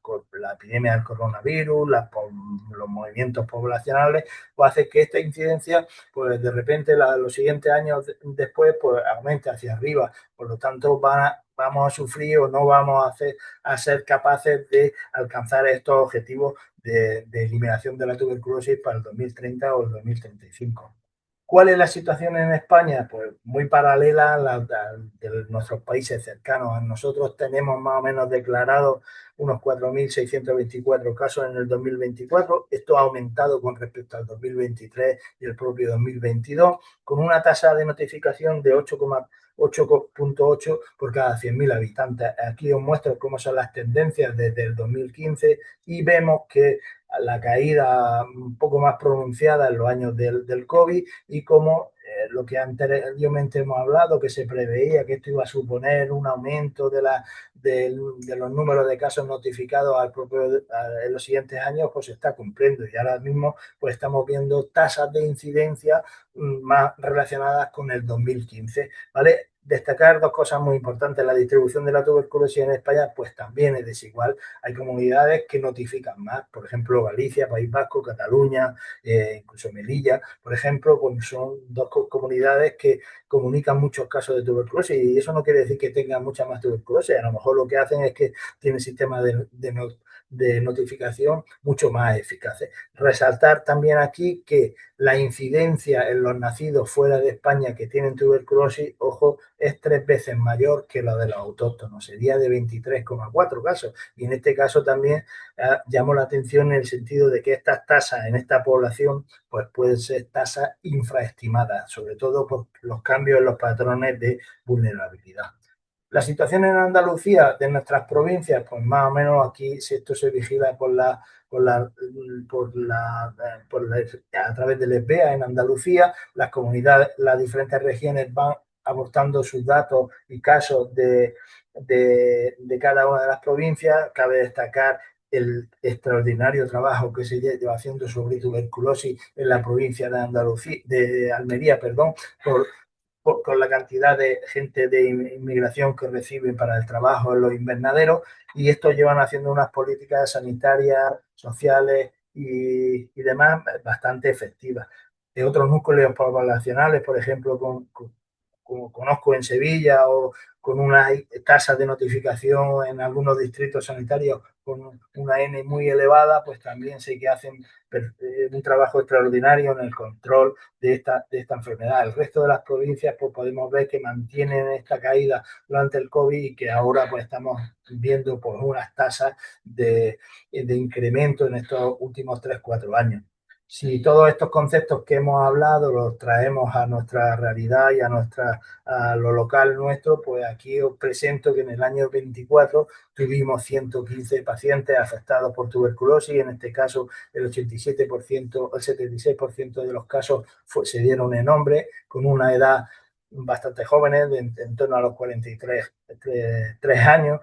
epidemia del coronavirus, los movimientos poblacionales, pues hace que esta incidencia, pues de repente los siguientes años después, pues aumente hacia arriba. Por lo tanto, vamos a sufrir o no vamos a ser capaces de alcanzar estos objetivos de eliminación de la tuberculosis para el 2030 o el 2035. ¿Cuál es la situación en España? Pues muy paralela a la de nuestros países cercanos. Nosotros tenemos más o menos declarados unos 4.624 casos en el 2024. Esto ha aumentado con respecto al 2023 y el propio 2022, con una tasa de notificación de 8,8 por cada 100.000 habitantes. Aquí os muestro cómo son las tendencias desde el 2015 y vemos que la caída un poco más pronunciada en los años del COVID y como lo que anteriormente hemos hablado, que se preveía que esto iba a suponer un aumento de los números de casos notificados en los siguientes años, pues se está cumpliendo y ahora mismo pues estamos viendo tasas de incidencia más relacionadas con el 2015, ¿vale? Destacar dos cosas muy importantes. La distribución de la tuberculosis en España pues también es desigual. Hay comunidades que notifican más, por ejemplo Galicia, País Vasco, Cataluña, incluso Melilla, por ejemplo, pues son dos comunidades que comunican muchos casos de tuberculosis y eso no quiere decir que tengan mucha más tuberculosis. A lo mejor lo que hacen es que tienen sistemas de notificación mucho más eficaces. Resaltar también aquí que la incidencia en los nacidos fuera de España que tienen tuberculosis, ojo, es 3 veces mayor que la de los autóctonos, sería de 23,4 casos. Y en este caso también llamo la atención en el sentido de que estas tasas en esta población pues pueden ser tasas infraestimadas, sobre todo por los cambios en los patrones de vulnerabilidad. La situación en Andalucía de nuestras provincias, pues más o menos aquí esto se vigila a través del ESBEA en Andalucía. Las comunidades, las diferentes regiones van aportando sus datos y casos de cada una de las provincias. Cabe destacar el extraordinario trabajo que se lleva haciendo sobre tuberculosis en la provincia de Andalucía, de Almería, perdón, con la cantidad de gente de inmigración que reciben para el trabajo en los invernaderos y estos llevan haciendo unas políticas sanitarias, sociales y demás bastante efectivas. De otros núcleos poblacionales, por ejemplo, como conozco en Sevilla o con unas tasas de notificación en algunos distritos sanitarios con una N muy elevada, pues también sé que hacen un trabajo extraordinario en el control de esta enfermedad. El resto de las provincias pues podemos ver que mantienen esta caída durante el COVID y que ahora pues estamos viendo pues unas tasas de incremento en estos últimos 3-4 años. Si todos estos conceptos que hemos hablado los traemos a nuestra realidad y a lo local nuestro, pues aquí os presento que en el año 24 tuvimos 115 pacientes afectados por tuberculosis, en este caso el 87%, el 76% de los casos se dieron en hombres con una edad bastante jóvenes, en torno a los 43 3 años.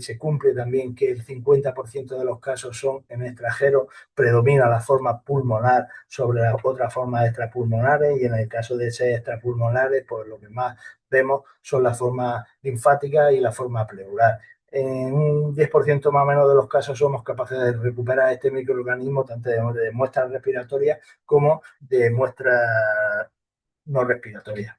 Se cumple también que el 50% de los casos son en extranjeros, predomina la forma pulmonar sobre las otras formas extrapulmonares y en el caso de ser extrapulmonares, pues lo que más vemos son las formas linfáticas y la forma pleural. En un 10% más o menos de los casos somos capaces de recuperar este microorganismo tanto de muestras respiratorias como de muestras no respiratorias.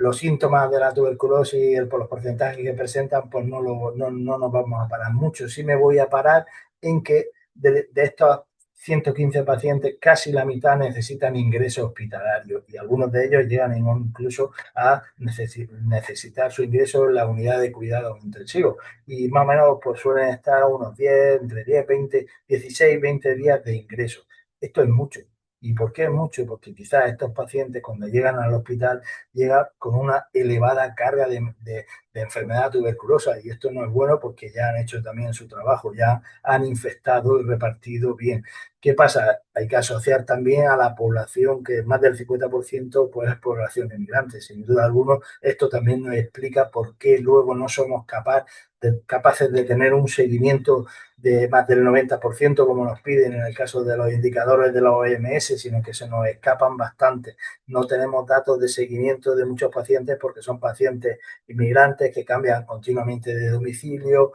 los síntomas de la tuberculosis, por los porcentajes que presentan, pues no nos vamos a parar mucho. Sí me voy a parar en que de estos 115 pacientes, casi la mitad necesitan ingreso hospitalario y algunos de ellos llegan incluso a necesitar su ingreso en la unidad de cuidados intensivos. Y más o menos pues suelen estar unos 10, entre 10, 20, 16, 20 días de ingreso. Esto es mucho. ¿Y por qué es mucho? Porque quizás estos pacientes cuando llegan al hospital llegan con una elevada carga de enfermedad tuberculosa y esto no es bueno porque ya han hecho también su trabajo, ya han infectado y repartido bien. ¿Qué pasa? Hay que asociar también a la población, que más del 50% pues, es población inmigrante. Sin duda alguna, esto también nos explica por qué luego no somos capaces de tener un seguimiento de más del 90%, como nos piden en el caso de los indicadores de la OMS, sino que se nos escapan bastante. No tenemos datos de seguimiento de muchos pacientes porque son pacientes inmigrantes que cambian continuamente de domicilio,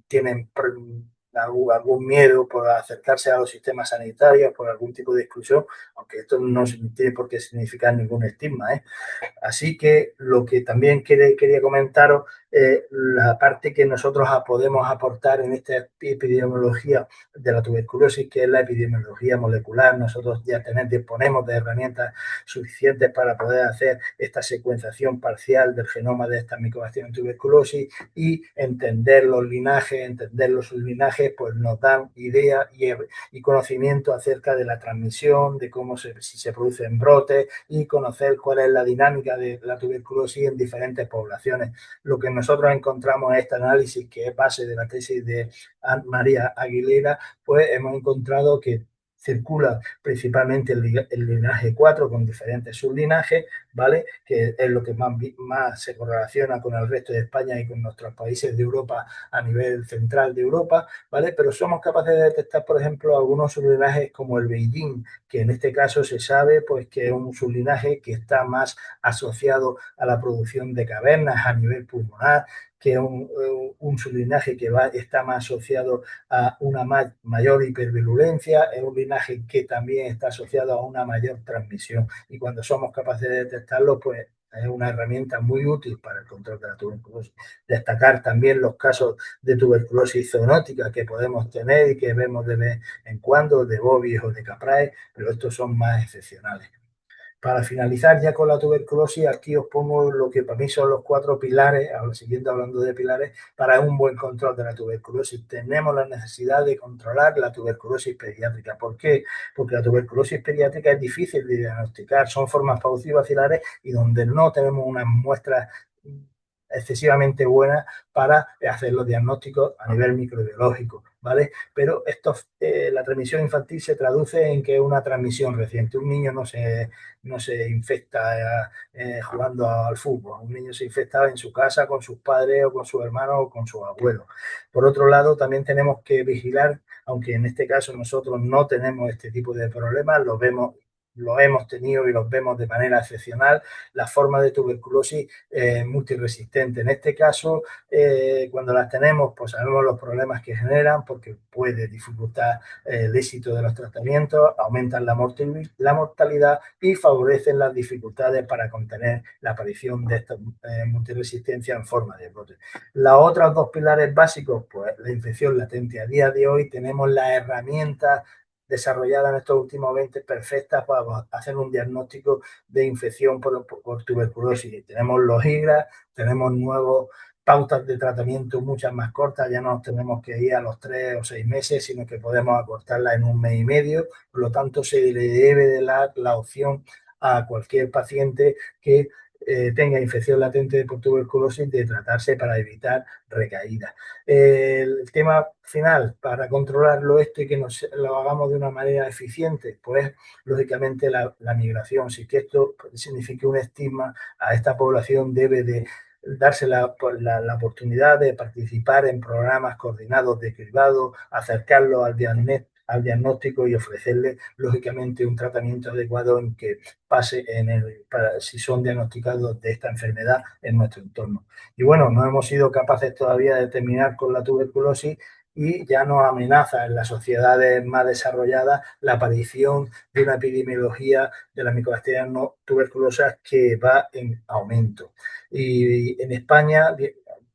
tienen algún miedo por acercarse a los sistemas sanitarios, por algún tipo de exclusión, aunque esto no tiene por qué significar ningún estigma, ¿eh? Así que lo que también quería comentaros, la parte que nosotros podemos aportar en esta epidemiología de la tuberculosis, que es la epidemiología molecular. Nosotros ya disponemos de herramientas suficientes para poder hacer esta secuenciación parcial del genoma de esta micobacterias en tuberculosis y entender los linajes, entender los sublinajes, pues nos dan idea y conocimiento acerca de la transmisión, de cómo si se producen brotes y conocer cuál es la dinámica de la tuberculosis en diferentes poblaciones. Lo que nosotros encontramos en este análisis, que es base de la tesis de María Aguilera, pues hemos encontrado que circula principalmente el linaje 4 con diferentes sublinajes, ¿vale? Que es lo que más se correlaciona con el resto de España y con nuestros países de Europa a nivel central de Europa, ¿vale? Pero somos capaces de detectar, por ejemplo, algunos sublinajes como el Beijing, que en este caso se sabe pues, que es un sublinaje que está más asociado a la producción de cavernas a nivel pulmonar, que es un sublinaje que está más asociado a una mayor hipervirulencia, es un linaje que también está asociado a una mayor transmisión. Y cuando somos capaces de detectarlo, pues es una herramienta muy útil para el control de la tuberculosis. Destacar también los casos de tuberculosis zoonótica que podemos tener y que vemos de vez en cuando, de bovis o de capraes, pero estos son más excepcionales. Para finalizar ya con la tuberculosis, aquí os pongo lo que para mí son los 4 pilares, siguiendo hablando de pilares, para un buen control de la tuberculosis. Tenemos la necesidad de controlar la tuberculosis pediátrica. ¿Por qué? Porque la tuberculosis pediátrica es difícil de diagnosticar, son formas paucibacilares y donde no tenemos unas muestras excesivamente buenas para hacer los diagnósticos a nivel microbiológico, ¿vale? Pero la transmisión infantil se traduce en que es una transmisión reciente. Un niño no se infecta jugando al fútbol, un niño se infecta en su casa con sus padres o con sus hermanos o con sus abuelos. Por otro lado, también tenemos que vigilar, aunque en este caso nosotros no tenemos este tipo de problemas, lo hemos tenido y los vemos de manera excepcional, la forma de tuberculosis multiresistente. En este caso, cuando las tenemos, pues sabemos los problemas que generan porque puede dificultar el éxito de los tratamientos, aumentan la mortalidad y favorecen las dificultades para contener la aparición de esta multiresistencia en forma de brote. Las otras 2 pilares básicos, pues la infección latente. A día de hoy tenemos las herramientas desarrolladas en estos últimos 20 perfectas para hacer un diagnóstico de infección por tuberculosis. Tenemos los IGRA, tenemos nuevas pautas de tratamiento muchas más cortas, ya no tenemos que ir a los 3 o 6 meses, sino que podemos acortarla en 1 mes y medio, por lo tanto se le debe de dar la opción a cualquier paciente que tenga infección latente por tuberculosis de tratarse para evitar recaídas. El tema final, para controlarlo esto y que lo hagamos de una manera eficiente, pues lógicamente la migración. Si que esto significa un estigma, a esta población debe de darse la oportunidad de participar en programas coordinados de cribado, acercarlo al diagnóstico y ofrecerle, lógicamente, un tratamiento adecuado en que pase si son diagnosticados de esta enfermedad en nuestro entorno. Y bueno, no hemos sido capaces todavía de terminar con la tuberculosis y ya nos amenaza en las sociedades más desarrolladas la aparición de una epidemiología de las micobacterias no tuberculosas que va en aumento. Y en España,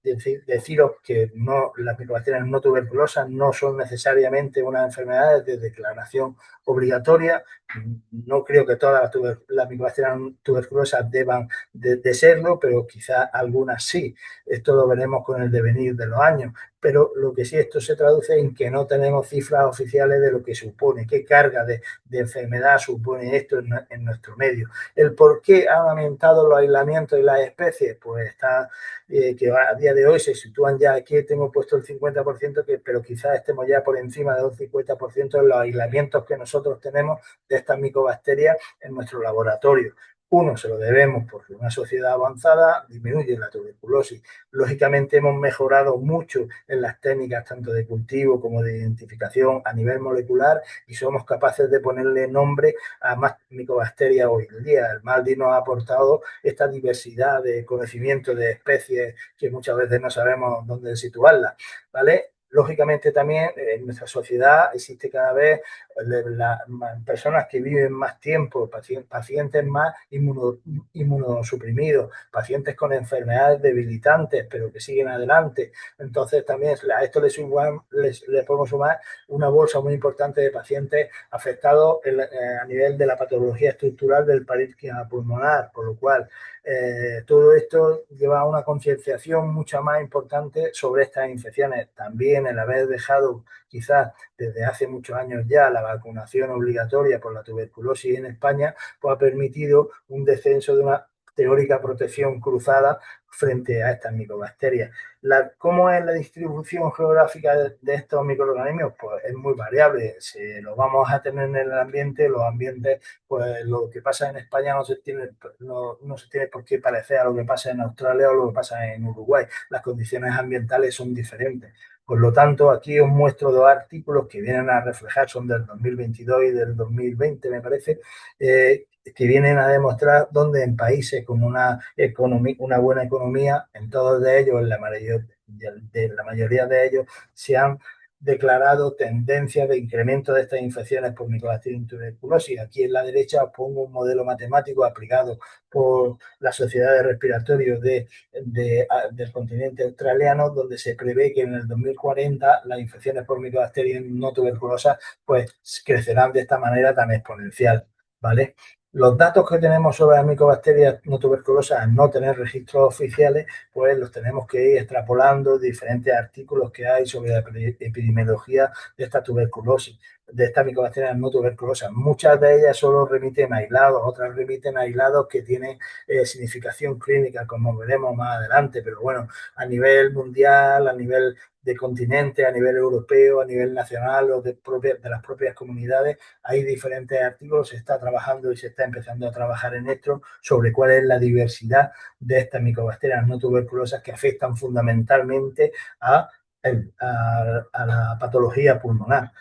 deciros que no, las micobacterias no tuberculosas no son necesariamente unas enfermedades de declaración obligatoria. No creo que todas las micobacterias tuberculosas deban de serlo, pero quizás algunas sí. Esto lo veremos con el devenir de los años. Pero lo que sí, esto se traduce en que no tenemos cifras oficiales de lo que supone, qué carga de enfermedad supone esto en nuestro medio. El por qué han aumentado los aislamientos y las especies, pues está que a día de hoy se sitúan ya, aquí tengo puesto el 50%, pero quizás estemos ya por encima de un 50% en los aislamientos que nosotros tenemos de estas micobacterias en nuestro laboratorio. Uno, se lo debemos porque una sociedad avanzada disminuye la tuberculosis. Lógicamente hemos mejorado mucho en las técnicas tanto de cultivo como de identificación a nivel molecular y somos capaces de ponerle nombre a más micobacterias hoy en día. El MALDI nos ha aportado esta diversidad de conocimiento de especies que muchas veces no sabemos dónde situarlas, ¿vale? Lógicamente también en nuestra sociedad existe cada vez personas que viven más tiempo, pacientes más inmunosuprimidos, pacientes con enfermedades debilitantes, pero que siguen adelante. Entonces también a esto le podemos sumar una bolsa muy importante de pacientes afectados a nivel de la patología estructural del parénquima pulmonar, por lo cual todo esto lleva a una concienciación mucho más importante sobre estas infecciones. También el haber dejado quizás desde hace muchos años ya la vacunación obligatoria por la tuberculosis en España, pues ha permitido un descenso de una teórica protección cruzada frente a estas micobacterias. ¿Cómo es la distribución geográfica de estos microorganismos? Pues es muy variable. Si lo vamos a tener en el ambiente, los ambientes, pues lo que pasa en España no se tiene por qué parecer a lo que pasa en Australia o lo que pasa en Uruguay. Las condiciones ambientales son diferentes. Por lo tanto, aquí os muestro dos artículos que vienen a reflejar, son del 2022 y del 2020, me parece, que vienen a demostrar dónde en países con una buena economía, en todos de ellos, en la mayoría de ellos, se han declarado tendencias de incremento de estas infecciones por Mycobacterium tuberculosis. Aquí en la derecha os pongo un modelo matemático aplicado por la Sociedad de Respiratorio del continente australiano, donde se prevé que en el 2040 las infecciones por Mycobacterium no tuberculosas pues crecerán de esta manera tan exponencial, ¿vale? Los datos que tenemos sobre las micobacterias no tuberculosas, al no tener registros oficiales, pues los tenemos que ir extrapolando diferentes artículos que hay sobre la epidemiología de esta tuberculosis, de estas micobacterias no tuberculosas. Muchas de ellas solo remiten aislados, otras remiten aislados que tienen significación clínica, como veremos más adelante, pero bueno, a nivel mundial, a nivel de continente, a nivel europeo, a nivel nacional o de las propias comunidades, hay diferentes artículos, se está trabajando y se está empezando a trabajar en esto sobre cuál es la diversidad de estas micobacterias no tuberculosas que afectan fundamentalmente a la patología pulmonar.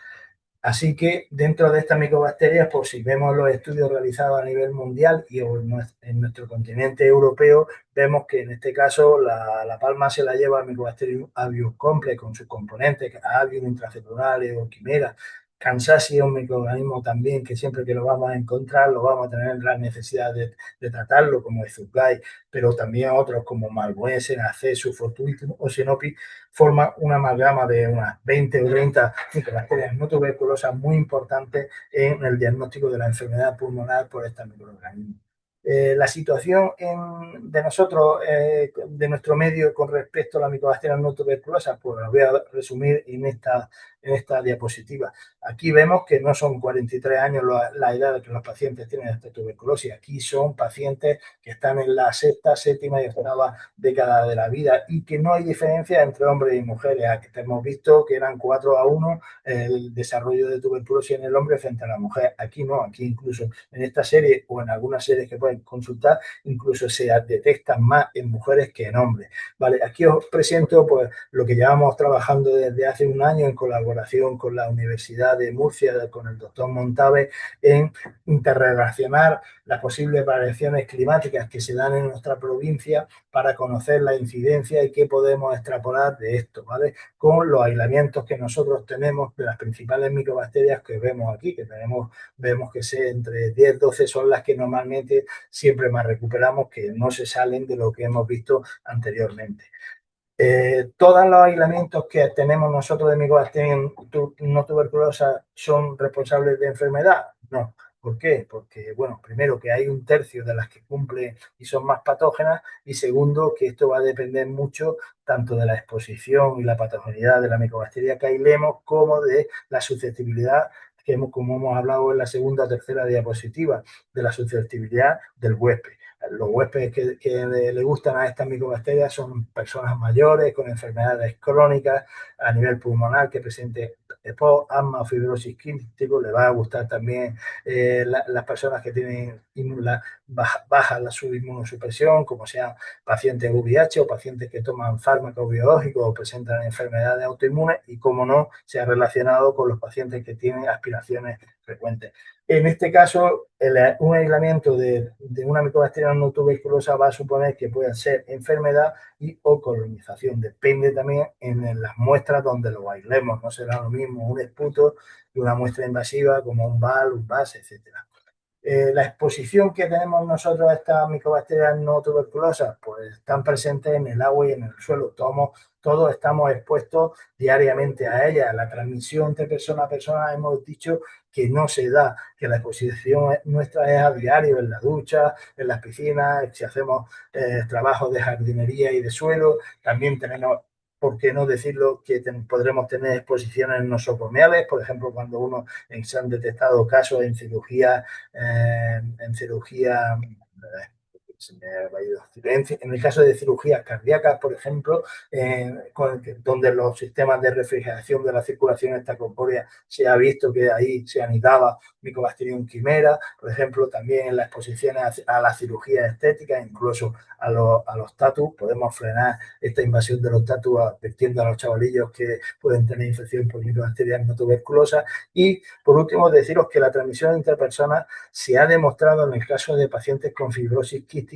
Así que dentro de estas micobacterias, pues si vemos los estudios realizados a nivel mundial y en nuestro continente europeo, vemos que en este caso la palma se la lleva el Mycobacterium avium complex con sus componentes, avium, intracelulares o quimera. Kansasi es un microorganismo también que siempre que lo vamos a encontrar lo vamos a tener la necesidad de tratarlo, como el Zuclay, pero también otros como Malboense, Accesus, Fortuitum o Sinopi forman una amalgama de unas 20 o 30 micobacterias no tuberculosas muy importantes en el diagnóstico de la enfermedad pulmonar por estos microorganismos. La situación de nosotros, de nuestro medio con respecto a la micobacterias no tuberculosas, pues la voy a resumir en esta diapositiva. Aquí vemos que no son 43 años la edad que los pacientes tienen esta tuberculosis. Aquí son pacientes que están en la sexta, séptima y octava década de la vida y que no hay diferencia entre hombres y mujeres. Aquí hemos visto que eran 4-1 el desarrollo de tuberculosis en el hombre frente a la mujer. Aquí no, aquí incluso en esta serie o en algunas series que pueden consultar, incluso se detectan más en mujeres que en hombres. Vale, aquí os presento pues lo que llevamos trabajando desde hace un año en colaboración colaboración con la Universidad de Murcia, con el doctor Montave, en interrelacionar las posibles variaciones climáticas que se dan en nuestra provincia para conocer la incidencia y qué podemos extrapolar de esto, ¿vale? Con los aislamientos que nosotros tenemos de las principales micobacterias que vemos aquí, que vemos que entre 10 y 12 son las que normalmente siempre más recuperamos, que no se salen de lo que hemos visto anteriormente. ¿Todos los aislamientos que tenemos nosotros de micobacterias no tuberculosas son responsables de enfermedad? No. ¿Por qué? Porque, bueno, primero que hay un tercio de las que cumplen y son más patógenas, y segundo que esto va a depender mucho tanto de la exposición y la patogenidad de la micobacteria que aislemos como de la susceptibilidad, como hemos hablado en la segunda o tercera diapositiva, de la susceptibilidad del huésped. Los huéspedes que le gustan a estas micobacterias son personas mayores con enfermedades crónicas a nivel pulmonar que presenten EPOC, asma o fibrosis quística. Le va a gustar también las personas que tienen baja la inmunosupresión, como sean pacientes VIH o pacientes que toman fármacos biológicos o presentan enfermedades autoinmunes, y, como no, se ha relacionado con los pacientes que tienen aspiraciones frecuentes. En este caso, un aislamiento de una micobacteria no tuberculosa va a suponer que pueda ser enfermedad y o colonización. Depende también en las muestras donde lo aislemos. No será lo mismo un esputo que una muestra invasiva como un BAL, un VAS, etcétera. La exposición que tenemos nosotros a estas micobacterias no tuberculosas, pues están presentes en el agua y en el suelo. Todos estamos expuestos diariamente a ellas. La transmisión entre persona a persona, hemos dicho que no se da, que la exposición nuestra es a diario, en la ducha, en las piscinas, si hacemos trabajos de jardinería y de suelo. También tenemos, ¿por qué no decirlo?, que podremos tener exposiciones nosocomiales, por ejemplo, cuando se han detectado casos en cirugía, en el caso de cirugías cardíacas, por ejemplo, donde los sistemas de refrigeración de la circulación extracorpórea se ha visto que ahí se anidaba Mycobacterium chimera, por ejemplo, también en las exposiciones a la cirugía estética, incluso a los tatus. Podemos frenar esta invasión de los tatus advirtiendo a los chavalillos que pueden tener infección por micobacterias no tuberculosas. Y, por último, deciros que la transmisión interpersonal se ha demostrado en el caso de pacientes con fibrosis quística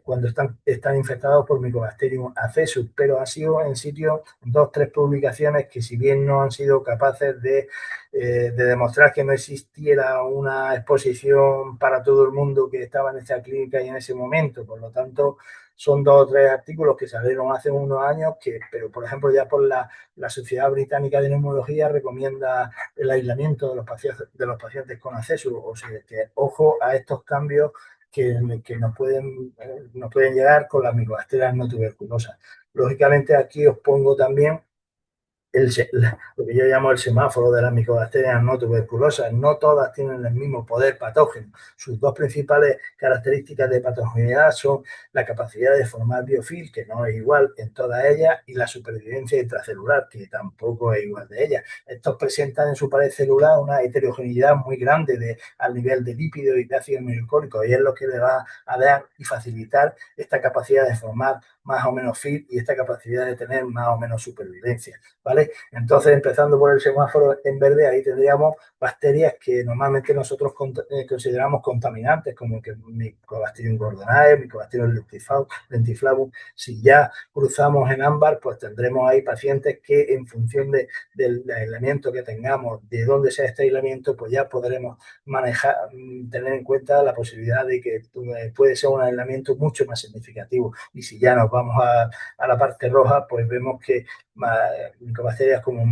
cuando están infectados por Mycobacterium accesus, pero ha sido en sitio 2 o 3 publicaciones que, si bien no han sido capaces de demostrar que no existiera una exposición para todo el mundo que estaba en esta clínica y en ese momento, por lo tanto, son 2 o 3 artículos que salieron hace unos años, pero, por ejemplo, ya por la Sociedad Británica de Neumología recomienda el aislamiento de los pacientes con accesus. O sea, que ojo a estos cambios que nos pueden llegar con las micobacterias no tuberculosas. Lógicamente, aquí os pongo también lo que yo llamo el semáforo de las micobacterias no tuberculosas. No todas tienen el mismo poder patógeno. Sus 2 principales características de patogeneidad son la capacidad de formar biofilm, que no es igual en todas ellas, y la supervivencia intracelular, que tampoco es igual de ellas. Estos presentan en su pared celular una heterogeneidad muy grande al nivel de lípidos y de ácido glicólico, y es lo que le va a dar y facilitar esta capacidad de formar más o menos film y esta capacidad de tener más o menos supervivencia, ¿vale? Entonces, empezando por el semáforo en verde, ahí tendríamos bacterias que normalmente nosotros consideramos contaminantes, como que Mycobacterium gordonae, Mycobacterium lentiflavum. Si ya cruzamos en ámbar, pues tendremos ahí pacientes que, en función del aislamiento que tengamos, de dónde sea este aislamiento, pues ya podremos tener en cuenta la posibilidad de que puede ser un aislamiento mucho más significativo. Y si ya nos vamos a la parte roja, pues vemos que micobacterias como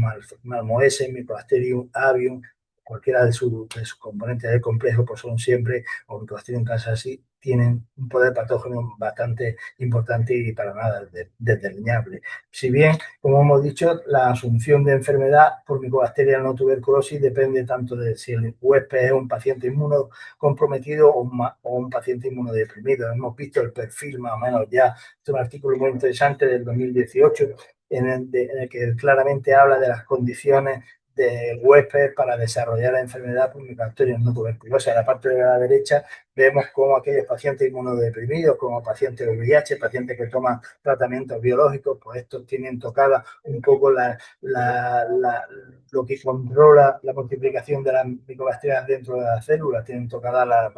Malmoense, Mycobacterium avium, cualquiera de sus componentes del complejo, pues son siempre, o Mycobacterium casasi, tienen un poder patógeno bastante importante y para nada desdeñable. Si bien, como hemos dicho, la asunción de enfermedad por micobacterias no tuberculosis depende tanto de si el huésped es un paciente inmunocomprometido o un paciente inmunodeprimido. Hemos visto el perfil más o menos ya. Este es un artículo muy interesante del 2018 en el que claramente habla de las condiciones del huésped para desarrollar la enfermedad por micobacterias no tuberculosas. En la parte de la derecha Vemos como aquellos pacientes inmunodeprimidos, como pacientes de VIH, pacientes que toman tratamientos biológicos, pues estos tienen tocada un poco lo que controla la multiplicación de las micobacterias dentro de las células, tienen tocada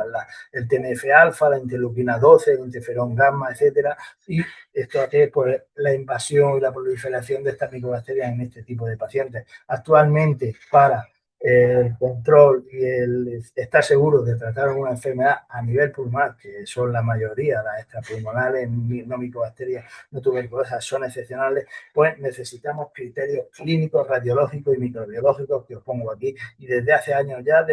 el TNF-alfa, la interleuquina 12, el interferón gamma, etcétera, y esto hace pues, la invasión y la proliferación de estas micobacterias en este tipo de pacientes. Actualmente, para el control y el estar seguro de tratar una enfermedad a nivel pulmonar, que son la mayoría, las extrapulmonares, no micobacterias, no tuberculosas, son excepcionales, pues necesitamos criterios clínicos, radiológicos y microbiológicos que os pongo aquí. Y desde hace años ya,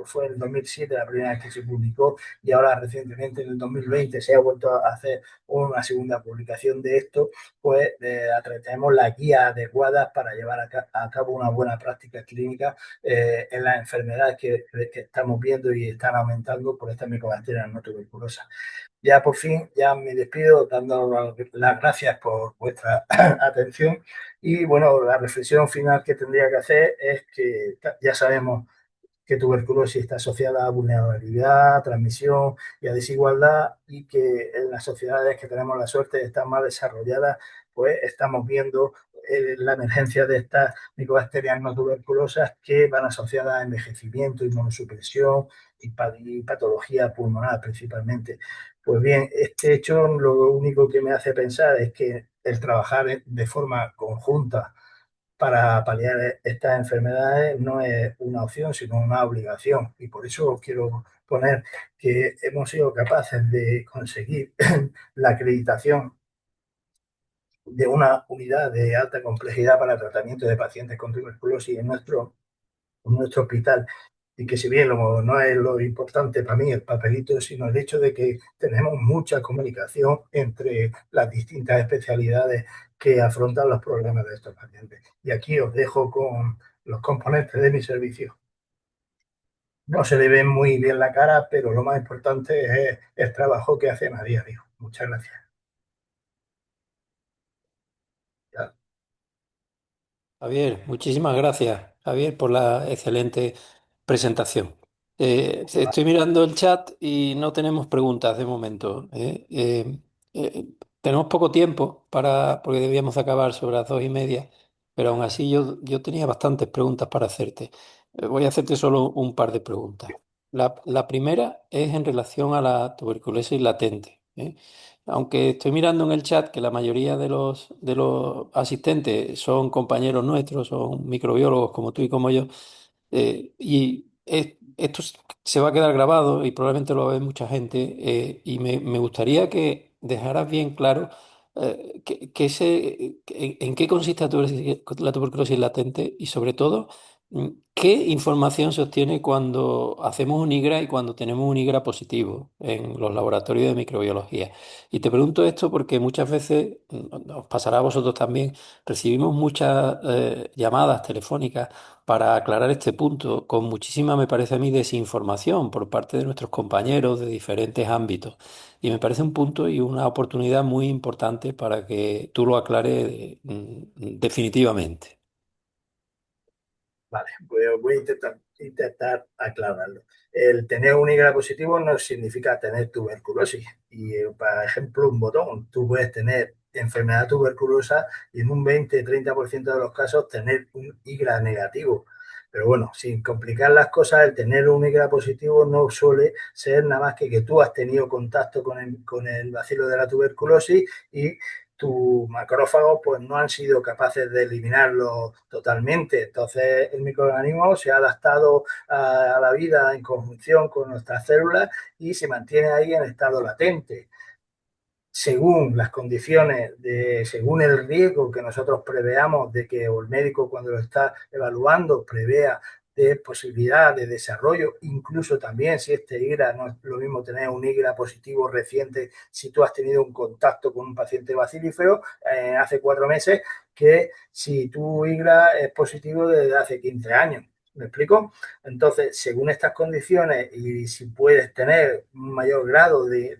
fue en el 2007 la primera vez que se publicó y ahora recientemente en el 2020 se ha vuelto a hacer una segunda publicación de esto, pues tenemos las guías adecuadas para llevar a cabo una buena práctica clínica en las enfermedades que estamos viendo y están aumentando por estas micobacterias no tuberculosas. Ya por fin, ya me despido dando las gracias por vuestra atención y bueno, la reflexión final que tendría que hacer es que ya sabemos que tuberculosis está asociada a vulnerabilidad, transmisión y a desigualdad y que en las sociedades que tenemos la suerte de estar más desarrolladas, pues estamos viendo la emergencia de estas micobacterias no tuberculosas que van asociadas a envejecimiento, inmunosupresión y patología pulmonar principalmente. Pues bien, este hecho lo único que me hace pensar es que el trabajar de forma conjunta para paliar estas enfermedades no es una opción, sino una obligación. Y por eso quiero poner que hemos sido capaces de conseguir la acreditación de una unidad de alta complejidad para tratamiento de pacientes con tuberculosis en nuestro hospital. Y que si bien no es lo importante para mí el papelito, sino el hecho de que tenemos mucha comunicación entre las distintas especialidades que afrontan los problemas de estos pacientes. Y aquí os dejo con los componentes de mi servicio. No se le ve muy bien la cara, pero lo más importante es el trabajo que hacen a diario. Muchas gracias. Ya. Javier, muchísimas gracias, Javier, por la excelente presentación. Estoy mirando el chat y no tenemos preguntas de momento. Tenemos poco tiempo porque debíamos acabar sobre las 2:30, pero aún así yo tenía bastantes preguntas para hacerte. Voy a hacerte solo un par de preguntas. La primera es en relación a la tuberculosis latente. Aunque estoy mirando en el chat que la mayoría de los asistentes son compañeros nuestros, son microbiólogos como tú y como yo, esto se va a quedar grabado y probablemente lo va a ver mucha gente, y me gustaría que dejaras bien claro en qué consiste la tuberculosis latente y sobre todo qué información se obtiene cuando hacemos un IGRA y cuando tenemos un IGRA positivo en los laboratorios de microbiología. Y te pregunto esto porque muchas veces, os pasará a vosotros también, recibimos muchas llamadas telefónicas para aclarar este punto, con muchísima, me parece a mí, desinformación por parte de nuestros compañeros de diferentes ámbitos. Y me parece un punto y una oportunidad muy importante para que tú lo aclares definitivamente. Vale, voy a intentar aclararlo. El tener un hígado positivo no significa tener tuberculosis. Y, por ejemplo, un botón, tú puedes tener enfermedad tuberculosa y en un 20-30% de los casos tener un hígado negativo. Pero bueno, sin complicar las cosas, el tener un hígado positivo no suele ser nada más que tú has tenido contacto con el bacilo de la tuberculosis y tus macrófagos pues no han sido capaces de eliminarlo totalmente. Entonces el microorganismo se ha adaptado a la vida en conjunción con nuestras células y se mantiene ahí en estado latente. Según las condiciones, según el riesgo que nosotros preveamos de que o el médico cuando lo está evaluando prevea de posibilidad de desarrollo, incluso también si este IGRA, no es lo mismo tener un IGRA positivo reciente si tú has tenido un contacto con un paciente bacilífero hace 4 meses, que si tu IGRA es positivo desde hace 15 años. ¿Me explico? Entonces, según estas condiciones y si puedes tener un mayor grado de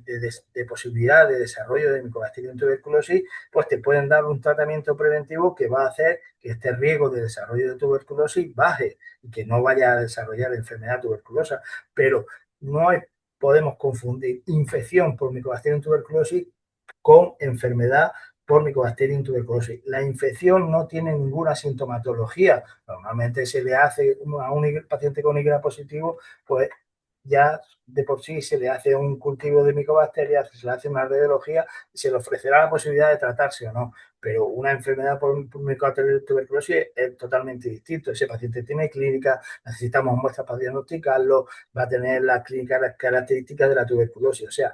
posibilidad de desarrollo de micobacterium tuberculosis, pues te pueden dar un tratamiento preventivo que va a hacer que este riesgo de desarrollo de tuberculosis baje y que no vaya a desarrollar enfermedad tuberculosa. Pero no es podemos confundir infección por Mycobacterium tuberculosis con enfermedad por Mycobacterium tuberculosis. La infección no tiene ninguna sintomatología. Normalmente se le hace a un paciente con Y positivo, pues ya de por sí se le hace un cultivo de micobacterias, se le hace una radiología y se le ofrecerá la posibilidad de tratarse o no. Pero una enfermedad por Mycobacterium tuberculosis es totalmente distinto. Ese paciente tiene clínica, necesitamos muestras para diagnosticarlo, va a tener las clínicas, las características de la tuberculosis. O sea,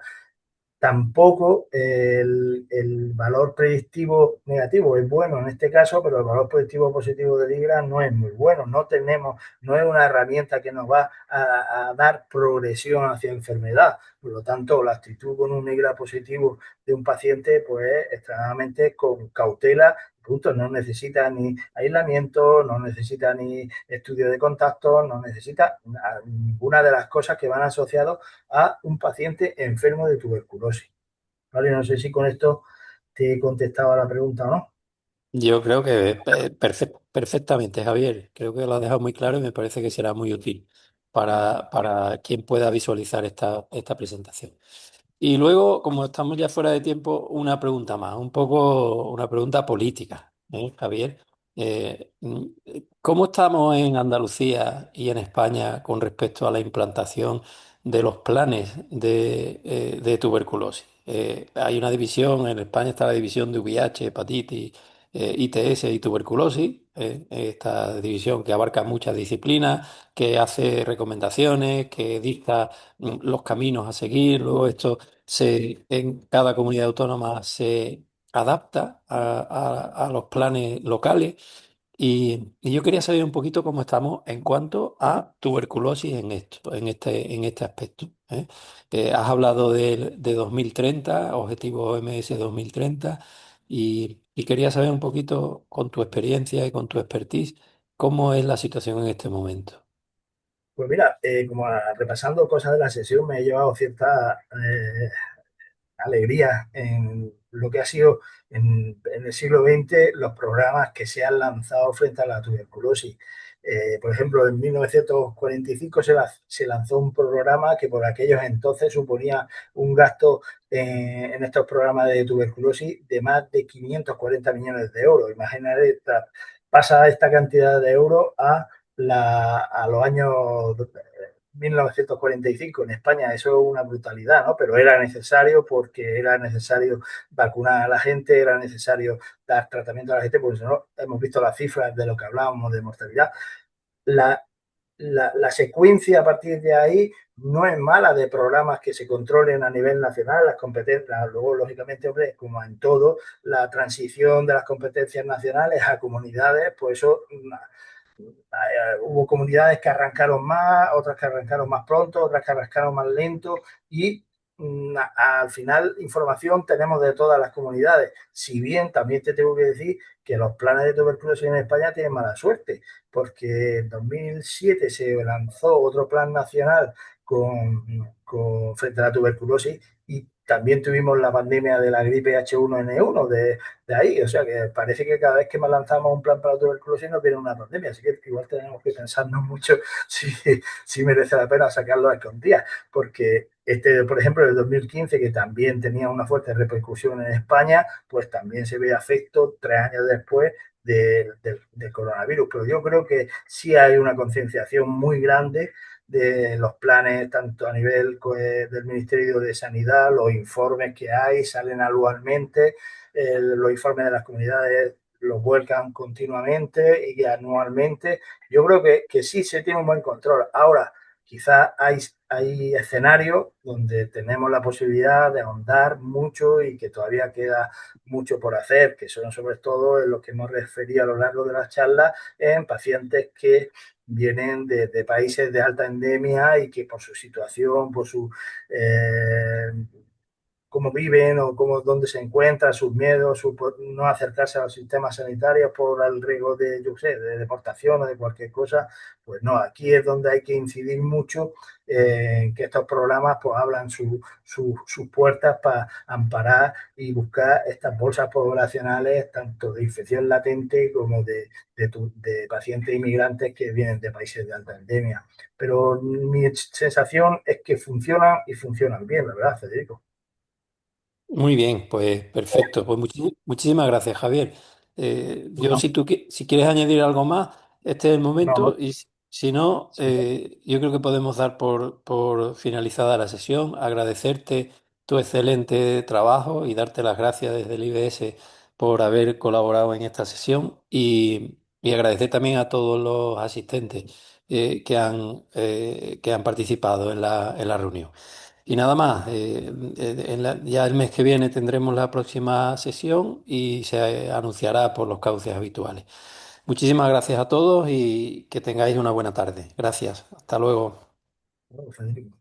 tampoco el valor predictivo negativo es bueno en este caso, pero el valor predictivo positivo del IGRA no es muy bueno. No es una herramienta que nos va a dar progresión hacia enfermedad. Por lo tanto, la actitud con un IGRA positivo de un paciente, pues extremadamente con cautela. Punto. No necesita ni aislamiento, no necesita ni estudio de contacto, no necesita ninguna de las cosas que van asociadas a un paciente enfermo de tuberculosis. ¿Vale? No sé si con esto te he contestado a la pregunta o no. Yo creo que perfectamente, Javier. Creo que lo has dejado muy claro y me parece que será muy útil para quien pueda visualizar esta presentación. Y luego, como estamos ya fuera de tiempo, una pregunta más, un poco una pregunta política, Javier. ¿Cómo estamos en Andalucía y en España con respecto a la implantación de los planes de tuberculosis? Hay una división, en España está la división de VIH, hepatitis, ITS y tuberculosis, esta división que abarca muchas disciplinas, que hace recomendaciones, que dicta los caminos a seguir. Luego esto en cada comunidad autónoma se adapta a los planes locales. Y yo quería saber un poquito cómo estamos en cuanto a tuberculosis en este aspecto, ¿eh? Has hablado de 2030, objetivo OMS 2030, y quería saber un poquito con tu experiencia y con tu expertise cómo es la situación en este momento. Pues mira, repasando cosas de la sesión, me he llevado cierta alegría en lo que ha sido en el siglo XX los programas que se han lanzado frente a la tuberculosis. Por ejemplo, en 1945 se lanzó un programa que por aquellos entonces suponía un gasto en estos programas de tuberculosis de más de 540 millones de euros. Imagínate, pasa esta cantidad de euros a los años 1945 en España. Eso es una brutalidad, ¿no? Pero era necesario porque era necesario vacunar a la gente, era necesario dar tratamiento a la gente, porque si no, hemos visto las cifras de lo que hablábamos de mortalidad. La, la secuencia a partir de ahí no es mala de programas que se controlen a nivel nacional, las competencias, luego lógicamente, hombre, como en todo, la transición de las competencias nacionales a comunidades, pues eso hubo comunidades que arrancaron más, otras que arrancaron más pronto, otras que arrancaron más lento y al final información tenemos de todas las comunidades. Si bien también te tengo que decir que los planes de tuberculosis en España tienen mala suerte, porque en 2007 se lanzó otro plan nacional frente a la tuberculosis y también tuvimos la pandemia de la gripe H1N1 de ahí. O sea que parece que cada vez que más lanzamos un plan para la tuberculosis nos viene una pandemia. Así que igual tenemos que pensarnos mucho si merece la pena sacarlo a escondidas. Porque por ejemplo, el 2015, que también tenía una fuerte repercusión en España, pues también se ve afecto 3 años después del coronavirus. Pero yo creo que sí hay una concienciación muy grande de los planes, tanto a nivel del Ministerio de Sanidad, los informes que hay, salen anualmente, los informes de las comunidades los vuelcan continuamente y anualmente. Yo creo que sí se tiene un buen control. Ahora, quizás hay escenarios donde tenemos la posibilidad de ahondar mucho y que todavía queda mucho por hacer, que son sobre todo en los que hemos referido a lo largo de las charlas en pacientes que vienen de países de alta endemia y que por su situación, por su cómo viven o dónde se encuentran, sus miedos, no acercarse a los sistemas sanitarios por el riesgo de, yo sé, de deportación o de cualquier cosa. Pues no, aquí es donde hay que incidir mucho en que estos programas pues abran sus puertas para amparar y buscar estas bolsas poblacionales, tanto de infección latente como de pacientes inmigrantes que vienen de países de alta endemia. Pero mi sensación es que funcionan y funcionan bien, la verdad, Federico. Muy bien, pues perfecto. Pues muchísimas gracias, Javier. Yo, Bueno, si quieres añadir algo más, este es el momento. no, Y si no, sí, yo creo que podemos dar por finalizada la sesión. Agradecerte tu excelente trabajo y darte las gracias desde el IBS por haber colaborado en esta sesión y agradecer también a todos los asistentes que han participado en la reunión. Y nada más, ya el mes que viene tendremos la próxima sesión y se anunciará por los cauces habituales. Muchísimas gracias a todos y que tengáis una buena tarde. Gracias. Hasta luego. no, Federico.